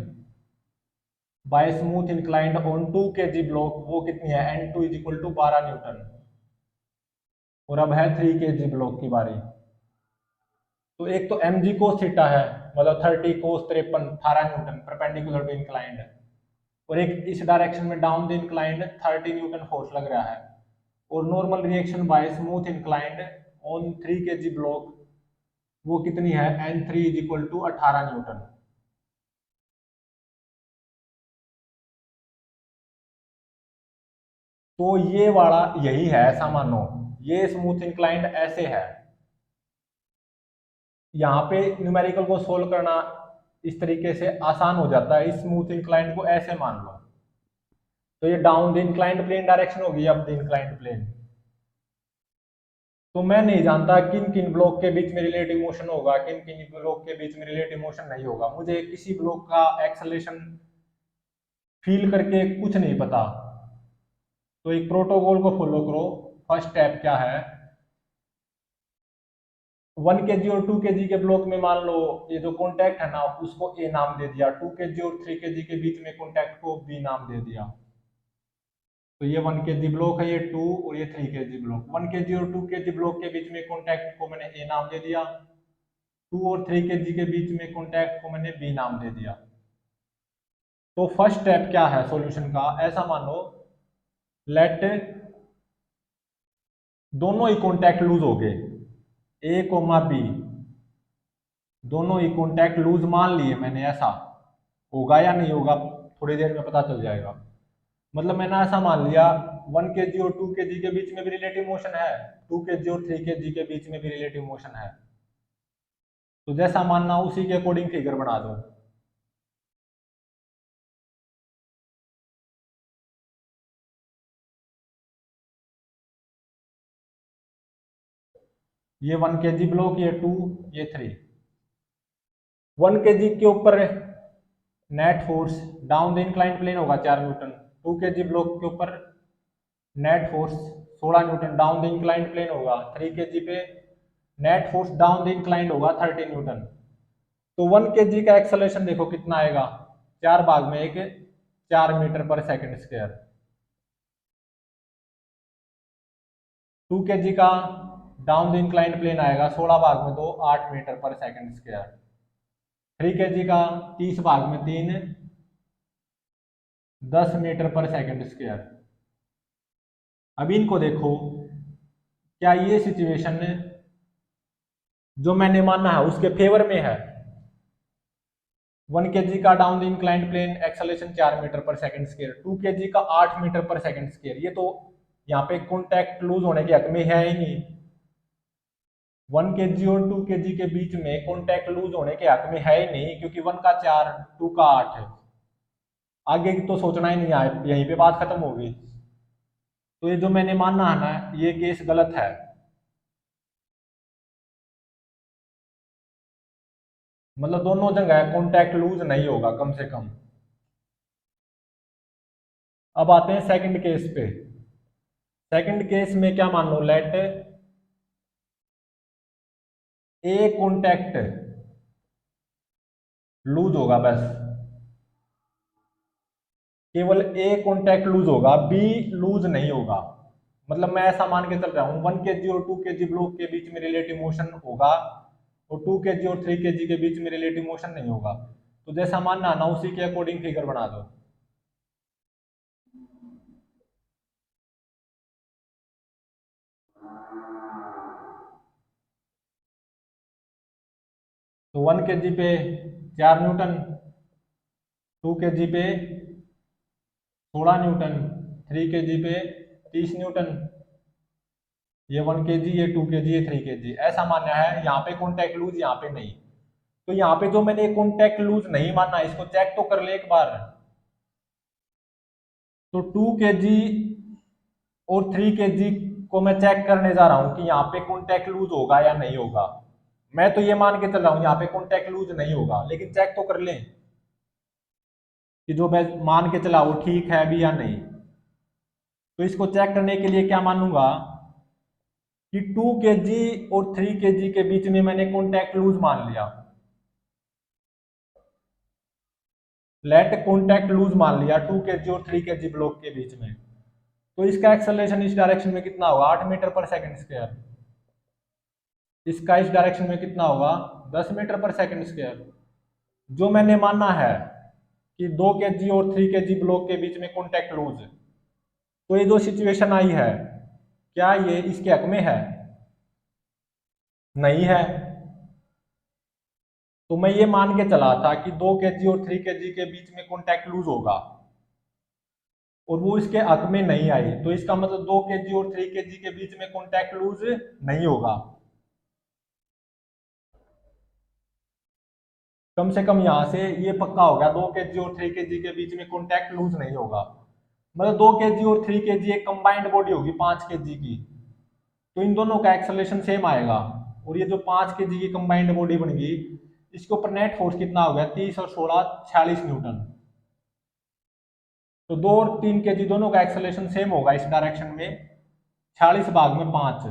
by smooth inclined on 2 kg block वो कितनी है N2 is equal to 12 Newton. और अब है 3 kg ब्लॉक की बारी। तो एक तो mg cos थीटा है, मतलब 30 cos 53 18 newton perpendicular to inclined, और एक इस डायरेक्शन में down the inclined 30 newton force लग रहा है, और normal reaction by smooth inclined on 3 kg block वो कितनी है N3 is equal to 18 Newton. तो ये वाला यही है, ऐसा मानो ये स्मूथ इंक्लाइंड ऐसे है। यहाँ पे न्यूमेरिकल को सोल्व करना इस तरीके से आसान हो जाता है, इस स्मूथ इंक्लाइंड को ऐसे मान लो। तो ये down the inclined plane direction होगी, अप द इंक्लाइंड प्लेन। तो मैं नहीं जानता किन किन ब्लॉक के बीच में रिलेटिव मोशन होगा, किन किन ब्लॉक के बीच में रिलेटिव मोशन नहीं होगा। मुझे किसी ब्लॉक का एक्सेलरेशन फील करके कुछ नहीं पता। तो एक प्रोटोकॉल को फॉलो करो। फर्स्ट स्टेप क्या है, 1 kg और 2 kg के ब्लॉक में मान लो ये जो कॉन्टैक्ट है ना उसको ए नाम दे दिया, 2 kg और 3 kg के बीच में कॉन्टैक्ट को बी नाम दे दिया। तो ये 1 kg ब्लॉक है, ये 2 और ये 3 kg ब्लॉक। 1 kg और 2 kg ब्लॉक के बीच में कॉन्टैक्ट को मैंने ए नाम दे दिया, 2 और 3 kg के बीच में कॉन्टैक्ट को मैंने बी नाम दे दिया। तो फर्स्ट स्टेप क्या है सॉल्यूशन का, ऐसा मानो लेट दोनों ही कॉन्टैक्ट लूज हो गए, ए कोमा बी दोनों ही कॉन्टैक्ट लूज मान लिए मैंने। ऐसा होगा या नहीं होगा थोड़ी देर में पता चल जाएगा। मतलब मैंने ऐसा मान लिया 1 kg और 2 kg के बीच में भी रिलेटिव मोशन है, 2 kg और 3 kg के बीच में भी रिलेटिव मोशन है। तो जैसा मानना उसी के अकॉर्डिंग फिगर बना दो। ये 1 kg ब्लॉक, ये 2, ये 3। 1 kg के ऊपर net force down the inclined plane होगा 4 न्यूटन, 2 kg ब्लॉक के ऊपर net force 16 newton down the inclined plane होगा, 3 kg पे net force down the inclined होगा 30 न्यूटन। तो 1 kg का एक्सेलरेशन देखो कितना आएगा, 4 भाग में 1, 4 मीटर पर सेकंड स्क्वायर। 2 kg का डाउन द इंक्लाइंड प्लेन आएगा 16 भाग में 2, 8 मीटर पर सेकंड स्क्वायर। 3 kg का 30 भाग में 3, 10 मीटर पर सेकंड स्क्वायर। अब इनको देखो, क्या ये सिचुएशन जो मैंने माना है उसके फेवर में है। 1 kg का down the inclined plane acceleration 4 metre पर सेकंड स्क्वायर, 2 kg का 8 मीटर पर सेकंड स्क्वायर। ये तो यहाँ पे कॉन्टैक्ट लूज होने के हक में है ही नहीं। 1 kg और 2 kg के बीच में कॉन्टैक्ट लूज होने के हक में है ही नहीं, क्योंकि 1 का 4, 2 का 8 है। आगे की तो सोचना ही नहीं है, यहीं पे बात खत्म होगी। तो ये जो मैंने माना है ना ये केस गलत है। मतलब दोनों जगह कॉन्टैक्ट लूज नहीं होगा कम से कम। अब आते हैं सेकंड केस पे। सेकंड केस में क्या मान लो, लेट ए कॉन्टैक्ट लूज होगा, बस केवल ए कॉन्टैक्ट लूज होगा, बी लूज नहीं होगा। मतलब मैं ऐसा मान के चल रहा हूं 1 kg और 2 kg ब्लॉक के बीच में रिलेटिव मोशन होगा और 2 kg और 3 kg के बीच में रिलेटिव मोशन नहीं होगा। तो जैसा मानना ना उसी के अकॉर्डिंग फिगर बना दो। तो 1 kg पे 4 न्यूटन, 2 kg पे 16 न्यूटन, 3 kg पे 30 न्यूटन। ये 1 kg, ये 2 kg, ये 3 kg, ऐसा मानना है। यहाँ पे कॉन्टैक्ट लूज, यहाँ पे नहीं। तो यहाँ पे जो मैंने कॉन्टैक्ट लूज नहीं माना, इसको चेक तो कर ले एक बार। तो 2 kg और 3 kg को मैं चेक करने जा रहा हूं कि यहाँ पे कॉन्टैक्ट लूज होगा या नहीं होगा। मैं तो ये मान के चल रहा हूं यहाँ पे कॉन्टैक्ट लूज नहीं होगा, लेकिन चेक तो कर लें कि जो मैं मान के चला वो ठीक है भी या नहीं। तो इसको चेक करने के लिए क्या मानूंगा कि 2 kg और 3 kg के बीच में मैंने कॉन्टैक्ट लूज मान लिया। लेट कॉन्टैक्ट लूज मान लिया 2 kg और 3 kg ब्लॉक के बीच में। तो इसका एक्सेलरेशन इस डायरेक्शन में कितना होगा? 8 मीटर पर सेकंड स्क्वायर। इसका इस डायरेक्शन में कितना होगा? 10 मीटर पर सेकंड स्क्वायर। जो मैंने माना है कि 2 kg और 3 kg ब्लॉक के बीच में कॉन्टैक्ट लूज, तो ये जो सिचुएशन आई है, क्या ये इसके हक में है? नहीं है। तो मैं ये मान के चला था कि 2 kg और 3 kg के बीच में कॉन्टैक्ट लूज होगा, और वो इसके हक में नहीं आई। तो इसका मतलब 2 kg और 3 kg के बीच में कॉन्टैक्ट लूज नहीं होगा। कम से कम यहां से ये पक्का हो गया, 2 kg और 3 kg के बीच में कॉन्टैक्ट लूज नहीं होगा। मतलब 2 kg और 3 kg एक कंबाइंड बॉडी होगी 5 kg की, तो इन दोनों का एक्सेलरेशन सेम आएगा। और ये जो 5 kg की कंबाइंड बॉडी बन गई, इसके ऊपर नेट फोर्स कितना हो गया? 30 और 16 46 न्यूटन। तो 2 और 3 kg दोनों का एक्सेलरेशन सेम होगा इस डायरेक्शन में, 46 भाग में 5,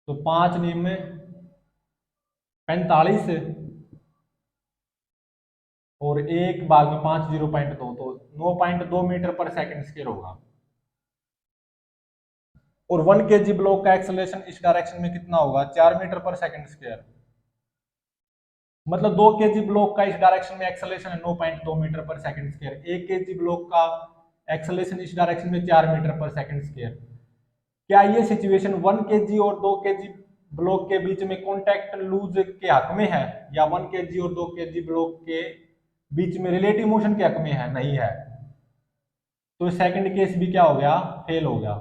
तो 5 नियम में 45, और 1/5 0.2, तो 9.2 मीटर पर सेकंड स्क्वायर होगा। और 1 kg ब्लॉक का एक्सेलरेशन इस डायरेक्शन में कितना होगा? 4 मीटर पर सेकंड स्क्वायर। मतलब 2 kg ब्लॉक का इस डायरेक्शन में एक्सेलरेशन है 9.2 मीटर पर सेकंड स्क्वायर। 1 kg ब्लॉक का एक्सेलरेशन इस डायरेक्शन में 4 मीटर पर सेकंड स्क्वायर। क्या ये सिचुएशन 1 kg और 2 kg ब्लॉक के बीच में कॉन्टैक्ट लूज के हक में है, या 1 kg और 2 kg ब्लॉक के बीच में रिलेटिव मोशन के हक में है? नहीं है। तो सेकंड केस भी क्या हो गया? फेल हो गया।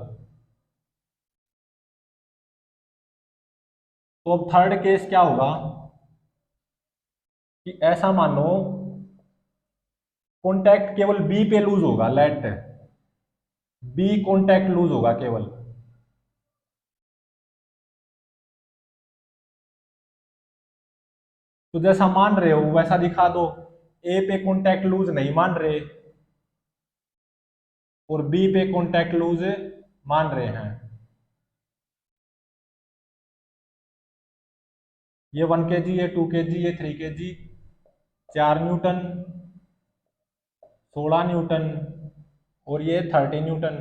तो अब थर्ड केस क्या होगा कि ऐसा मानो कॉन्टैक्ट केवल बी पे लूज होगा, लेट बी कॉन्टैक्ट लूज होगा केवल। तो जैसा मान रहे हो वैसा दिखा दो। ए पे कॉन्टैक्ट लूज नहीं मान रहे, और बी पे कॉन्टैक्ट लूज मान रहे हैं। ये 1 kg, ये 2 kg, ये 3 kg, 4 न्यूटन, 16 न्यूटन, और ये 30 न्यूटन।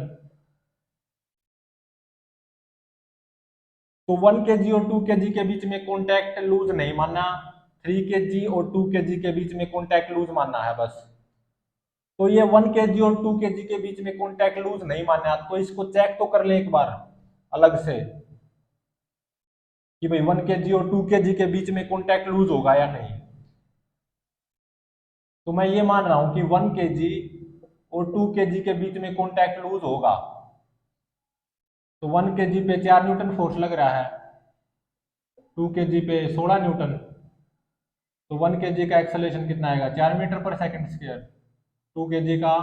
तो 1 kg और 2 kg के बीच में कॉन्टैक्ट लूज नहीं मानना, 3 kg और 2 kg के बीच में कॉन्टैक्ट लूज मानना है बस। तो ये 1 kg और 2 kg के बीच में कॉन्टैक्ट लूज नहीं मानना, तो इसको चेक तो कर ले एक बार अलग से कि भाई 1 kg और 2 kg के बीच में कॉन्टैक्ट लूज होगा या नहीं। तो मैं ये मान रहा हूं कि 1 kg और 2 kg के बीच में कॉन्टैक्ट लूज होगा। तो 1 kg पे 4 न्यूटन फोर्स लग रहा है, 2 kg पे 16 न्यूटन। तो 1 kg का एक्सेलरेशन कितना आएगा? 4 मीटर पर सेकंड स्क्वायर। 2 kg का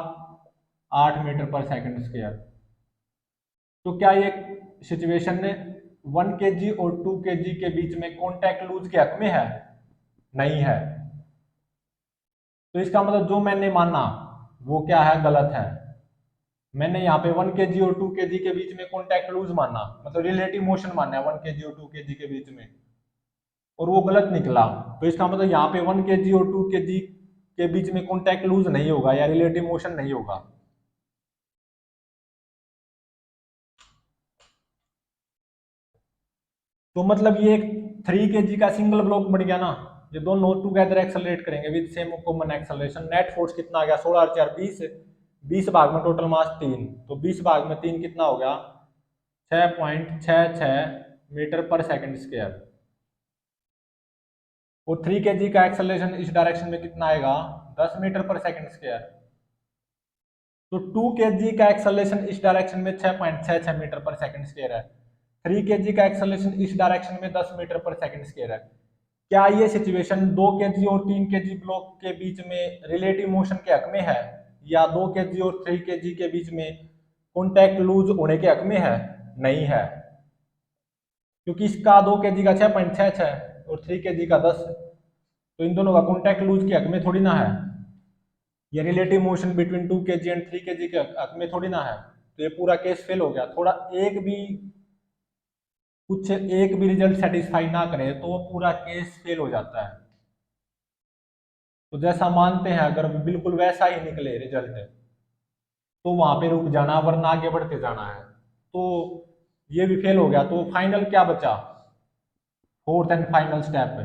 8 मीटर पर सेकंड स्क्वायर। तो क्या ये सिचुएशन ने 1 kg और 2 kg के बीच में कॉन्टैक्ट लूज के हक में है? नहीं है। तो इसका मतलब जो मैंने माना वो क्या है? गलत है। मैंने यहाँ पे 1 kg और 2 kg के बीच में कॉन्टैक्ट लूज माना, मतलब रिलेटिव मोशन माना है 1 kg और 2 kg के बीच में, और वो गलत निकला। तो इसका मतलब यहाँ पे 1 kg और 2 kg के बीच में कॉन्टैक्ट लूज नहीं होगा या रिलेटिव मोशन नहीं होगा। तो मतलब ये एक 3 kg का सिंगल ब्लॉक बन गया ना, ये दोनों टुगेदर एक्सेलरेट करेंगे with same common acceleration. Net force कितना आ गया 16 और 4 20, 20 भाग में टोटल मास 3, तो 20 भाग में 3 कितना हो गया 6.66 मीटर पर सेकंड स्क्वायर। और 3 kg का एक्सेलरेशन इस डायरेक्शन में कितना आएगा 10 मीटर पर सेकंड स्क्वायर। तो 2 kg का एक्सेलरेशन इस डायरेक्शन में 6.66 मीटर पर सेकंड स्क्वायर है, 3 kg का एक्सेलरेशन इस डायरेक्शन में 10 मीटर पर सेकंड स्क्वायर है। क्या ये सिचुएशन 2 kg और 3 kg ब्लॉक के बीच में रिलेटिव मोशन के हक में है, या 2 kg और 3 kg के बीच में कॉन्टैक्ट लूज होने के हक में है? नहीं है, क्योंकि इसका 2 kg का 6.66 और 3 kg का 10, तो इन दोनों का कॉन्टैक्ट लूज के हक में थोड़ी ना है। ये relative motion between 2 kg and 3 kg के हक में थोड़ी ना है। तो ये पूरा केस फेल हो गया। थोड़ा एक भी रिजल्ट सेटिस्फाई ना करे तो वो पूरा केस फेल हो जाता है। तो जैसा मानते हैं अगर बिल्कुल वैसा ही निकले रिजल्ट तो वहां पे रुक जाना, वरना आगे बढ़ते जाना है। तो ये भी फेल हो गया। तो फाइनल क्या बचा, फोर्थ एंड फाइनल स्टेप,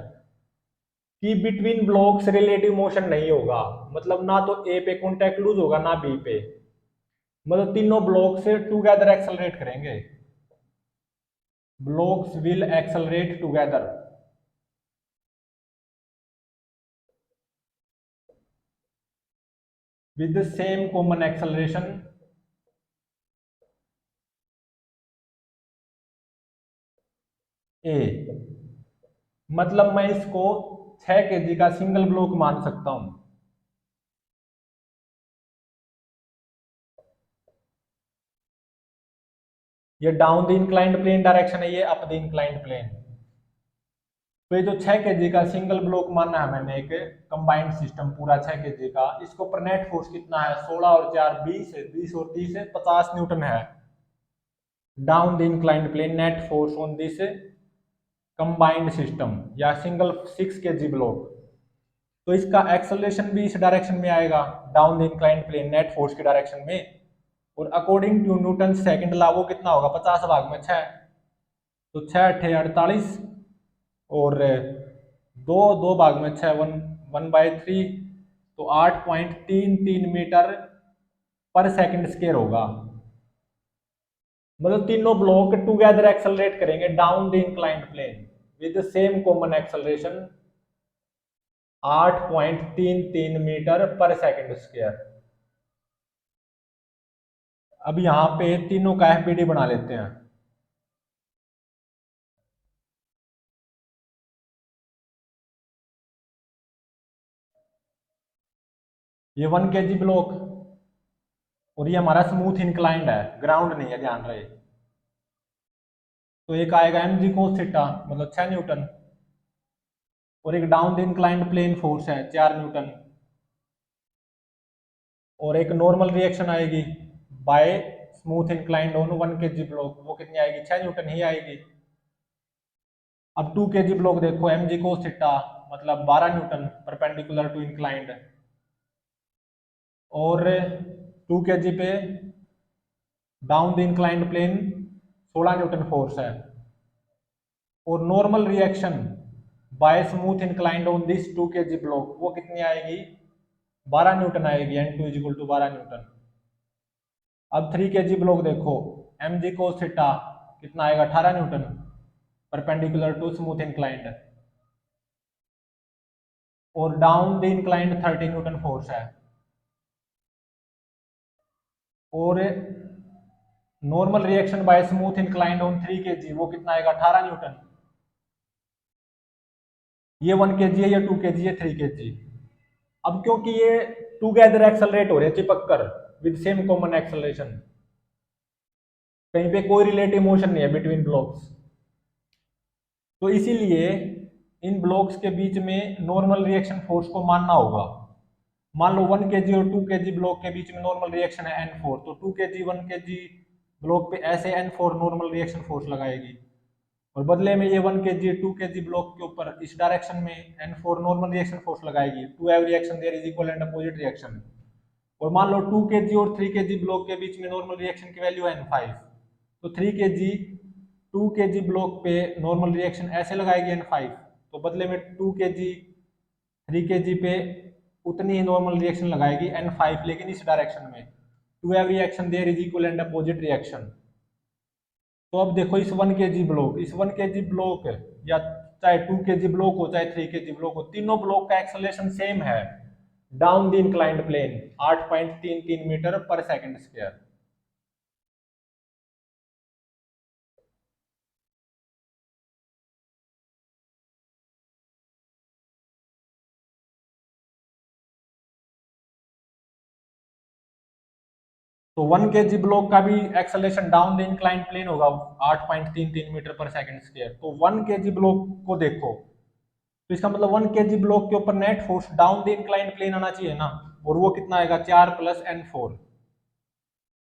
कि बिटवीन ब्लॉक्स रिलेटिव मोशन नहीं होगा। मतलब ना तो ए पे कॉन्टैक्ट लूज होगा ना बी पे, मतलब तीनों ब्लॉक से टुगेदर एक्सेलरेट करेंगे। Blocks will accelerate together with the same common acceleration a। मतलब मैं इसको 6 kg का सिंगल ब्लॉक मान सकता हूं। ये down the inclined plane direction है, ये अप द इंक्लाइंड प्लेन। तो ये जो 6 kg का सिंगल ब्लॉक माना है मैंने, एक कंबाइंड सिस्टम पूरा 6 kg का, इसके ऊपर नेट फोर्स कितना है 16 और 4 20, 20 और 30 50 न्यूटन है। Down the inclined plane net force on this combined system या सिंगल 6 kg ब्लॉक। तो इसका एक्सेलरेशन भी इस डायरेक्शन में आएगा, down the inclined plane net force के डायरेक्शन में। और according to Newton second law वो कितना होगा 50 भाग में 6, तो 6 अठे 48, और दो दो भाग में 6 1/3, तो 8.33 मीटर पर सेकंड स्क्वायर होगा। मतलब तीनों ब्लॉक टुगेदर एक्सेलरेट करेंगे down the inclined plane with same common acceleration 8.33 metre पर सेकंड स्क्वायर। अब यहाँ पे तीनों का एफबीडी बना लेते हैं। ये 1 kg ब्लॉक, और ये हमारा स्मूथ इंक्लाइंड है, ग्राउंड नहीं है, ध्यान रहे। तो एक आएगा mg cos थीटा मतलब 6 न्यूटन, और एक down the inclined plane force है 4 न्यूटन, और एक नॉर्मल रिएक्शन आएगी by smooth inclined on 1 kg block, वो कितनी आएगी 6 न्यूटन ही आएगी। अब 2 kg ब्लॉक देखो, mg cos थीटा मतलब 12 न्यूटन परपेंडिकुलर टू इंक्लाइंड, और 2 kg पे down the inclined plane 16 newton force है। और normal reaction by smooth inclined on this 2 kg block वो कितनी आएगी 12 न्यूटन आएगी, N2 इक्वल टू 12 न्यूटन। अब 3 kg ब्लॉक देखो, mg cos थीटा कितना आएगा 18 newton perpendicular to smooth inclined, और down the inclined 30 newton force है। और normal reaction by smooth inclined on 3 kg वो कितना आएगा 18 न्यूटन। ये 1 kg है, ये 2 kg है, 3 kg। अब क्योंकि ये टुगेदर एक्सेलरेट हो रहे हैं चिपक कर विद सेम कॉमन एक्सेलरेशन, कहीं पे कोई रिलेटिव मोशन नहीं है बिटवीन ब्लॉक्स, तो इसीलिए इन ब्लॉक्स के बीच में नॉर्मल रिएक्शन फोर्स को मानना होगा। मान लो 1 kg और 2 kg ब्लॉक के बीच में नॉर्मल रिएक्शन है N4, तो 2 kg 1 kg ब्लॉक पे ऐसे N4 नॉर्मल रिएक्शन फोर्स लगाएगी, और बदले में ये 1 kg 2 kg ब्लॉक के ऊपर इस डायरेक्शन में N4 नॉर्मल रिएक्शन फोर्स लगाएगी। To have reaction there is equal and opposite reaction. और मान लो 2 kg और 3 kg ब्लॉक के बीच में नॉर्मल रिएक्शन की वैल्यू है N5, तो 3 kg 2 kg ब्लॉक पे नॉर्मल रिएक्शन ऐसे लगाएगी N5, तो बदले में 2 kg 3 kg पे उतनी ही नॉर्मल रिएक्शन लगाएगी N5, लेकिन इस डायरेक्शन में। To every action there is equal and opposite reaction. तो अब देखो इस 1 kg ब्लॉक, इस 1 kg ब्लॉक या चाहे 2 kg ब्लॉक हो चाहे 3 kg ब्लॉक हो, तीनों ब्लॉक का एक्सेलरेशन सेम है down the inclined plane, 8.33 metre पर सेकंड स्क्वायर। तो 1 kg ब्लॉक का भी acceleration down the inclined plane होगा 8.33 मीटर पर सेकंड स्क्वायर। तो 1 kg ब्लॉक को देखो, तो इसका मतलब 1 kg ब्लॉक के ऊपर net force down the inclined plane आना चाहिए ना, और वो कितना आएगा 4 + N4।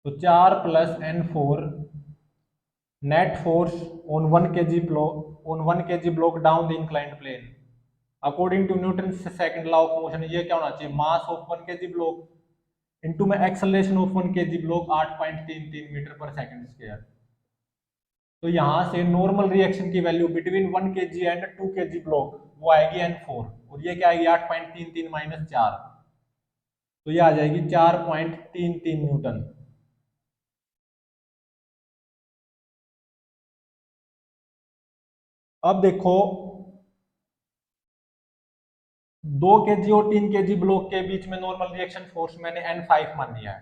तो 4 + N4 net force on 1 kg block, on 1 kg block down the inclined plane according to Newton second law of motion. ये क्या होना चाहिए, mass of 1 kg block into में acceleration of 1 kg block 8.33 metre पर second square. तो यहां से normal reaction की value between 1 kg and 2 kg block वो आएगी N4, और ये क्या आएगी 8.33 - 4, तो ये आ जाएगी 4.33 न्यूटन। अब देखो 2 kg और 3 kg ब्लॉक के बीच में नॉर्मल रिएक्शन फोर्स मैंने N5 मान लिया है,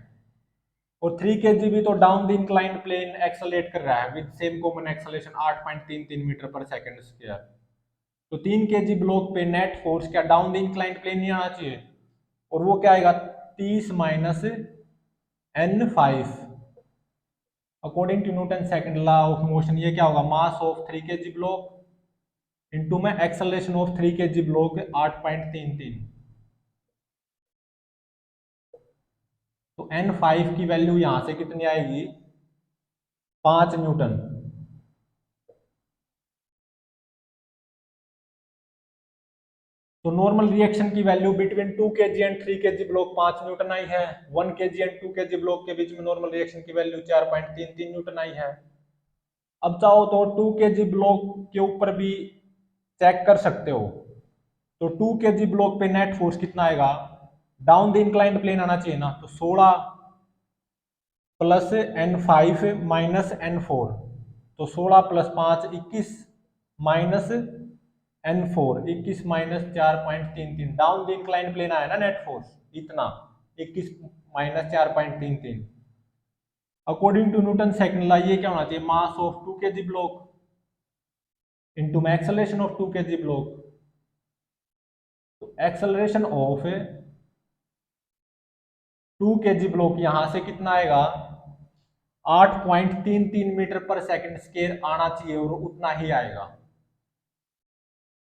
और 3 kg भी तो down the inclined plane accelerate कर रहा है with same common acceleration 8.33 metre पर सेकंड स्क्वायर। तो 3 kg ब्लॉक पे नेट फोर्स क्या डाउन द इंक्लाइंड प्लेन नहीं आना चाहिए, और वो क्या आएगा 30 - N5 according to Newton second law of motion. ये क्या होगा, mass of 3 kg block into में एक्सेलरेशन ऑफ 3 kg ब्लॉक 8.33। तो N5 की वैल्यू यहां से कितनी आएगी 5 न्यूटन। तो नॉर्मल रिएक्शन की value between 2 kg and 3 kg block 5 newton आई है। 1 kg एंड 2 kg ब्लॉक के बीच में नॉर्मल रिएक्शन की वैल्यू 4.33 न्यूटन आई है। अब चाहो तो 2 kg ब्लॉक के ऊपर भी चेक कर सकते हो। तो 2 kg ब्लॉक पे नेट फोर्स कितना आएगा, डाउन द इंक्लाइंड प्लेन आना चाहिए ना, तो 16 + N5 - N4, तो 16 + 5 21 - N4 21 - 4.33, down the inclined plane आया ना नेट फोर्स इतना 21 - 4.33। According to Newton second law ये क्या होना चाहिए, mass of 2 kg block into में एक्सेलरेशन ऑफ 2 kg ब्लॉक। तो एक्सेलरेशन ऑफ 2 kg ब्लॉक यहां से कितना आएगा 8.33 मीटर पर सेकंड स्क्वायर आना चाहिए, और उतना ही आएगा।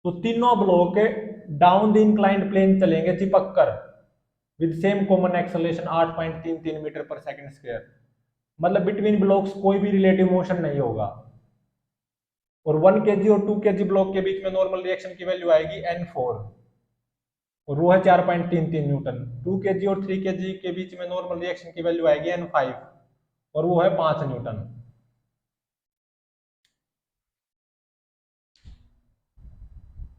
तो तीनों block down the inclined plane चलेंगे चिपक कर with same common acceleration 8.33 metre पर सेकंड स्क्वायर। मतलब बिटवीन ब्लॉक्स कोई भी रिलेटिव मोशन नहीं होगा, और 1 kg और 2 kg ब्लॉक के बीच में नॉर्मल रिएक्शन की वैल्यू आएगी N4, और वो है 4.33 न्यूटन। 2 kg और 3 kg के बीच में नॉर्मल रिएक्शन की वैल्यू आएगी N5, और वो है 5 न्यूटन।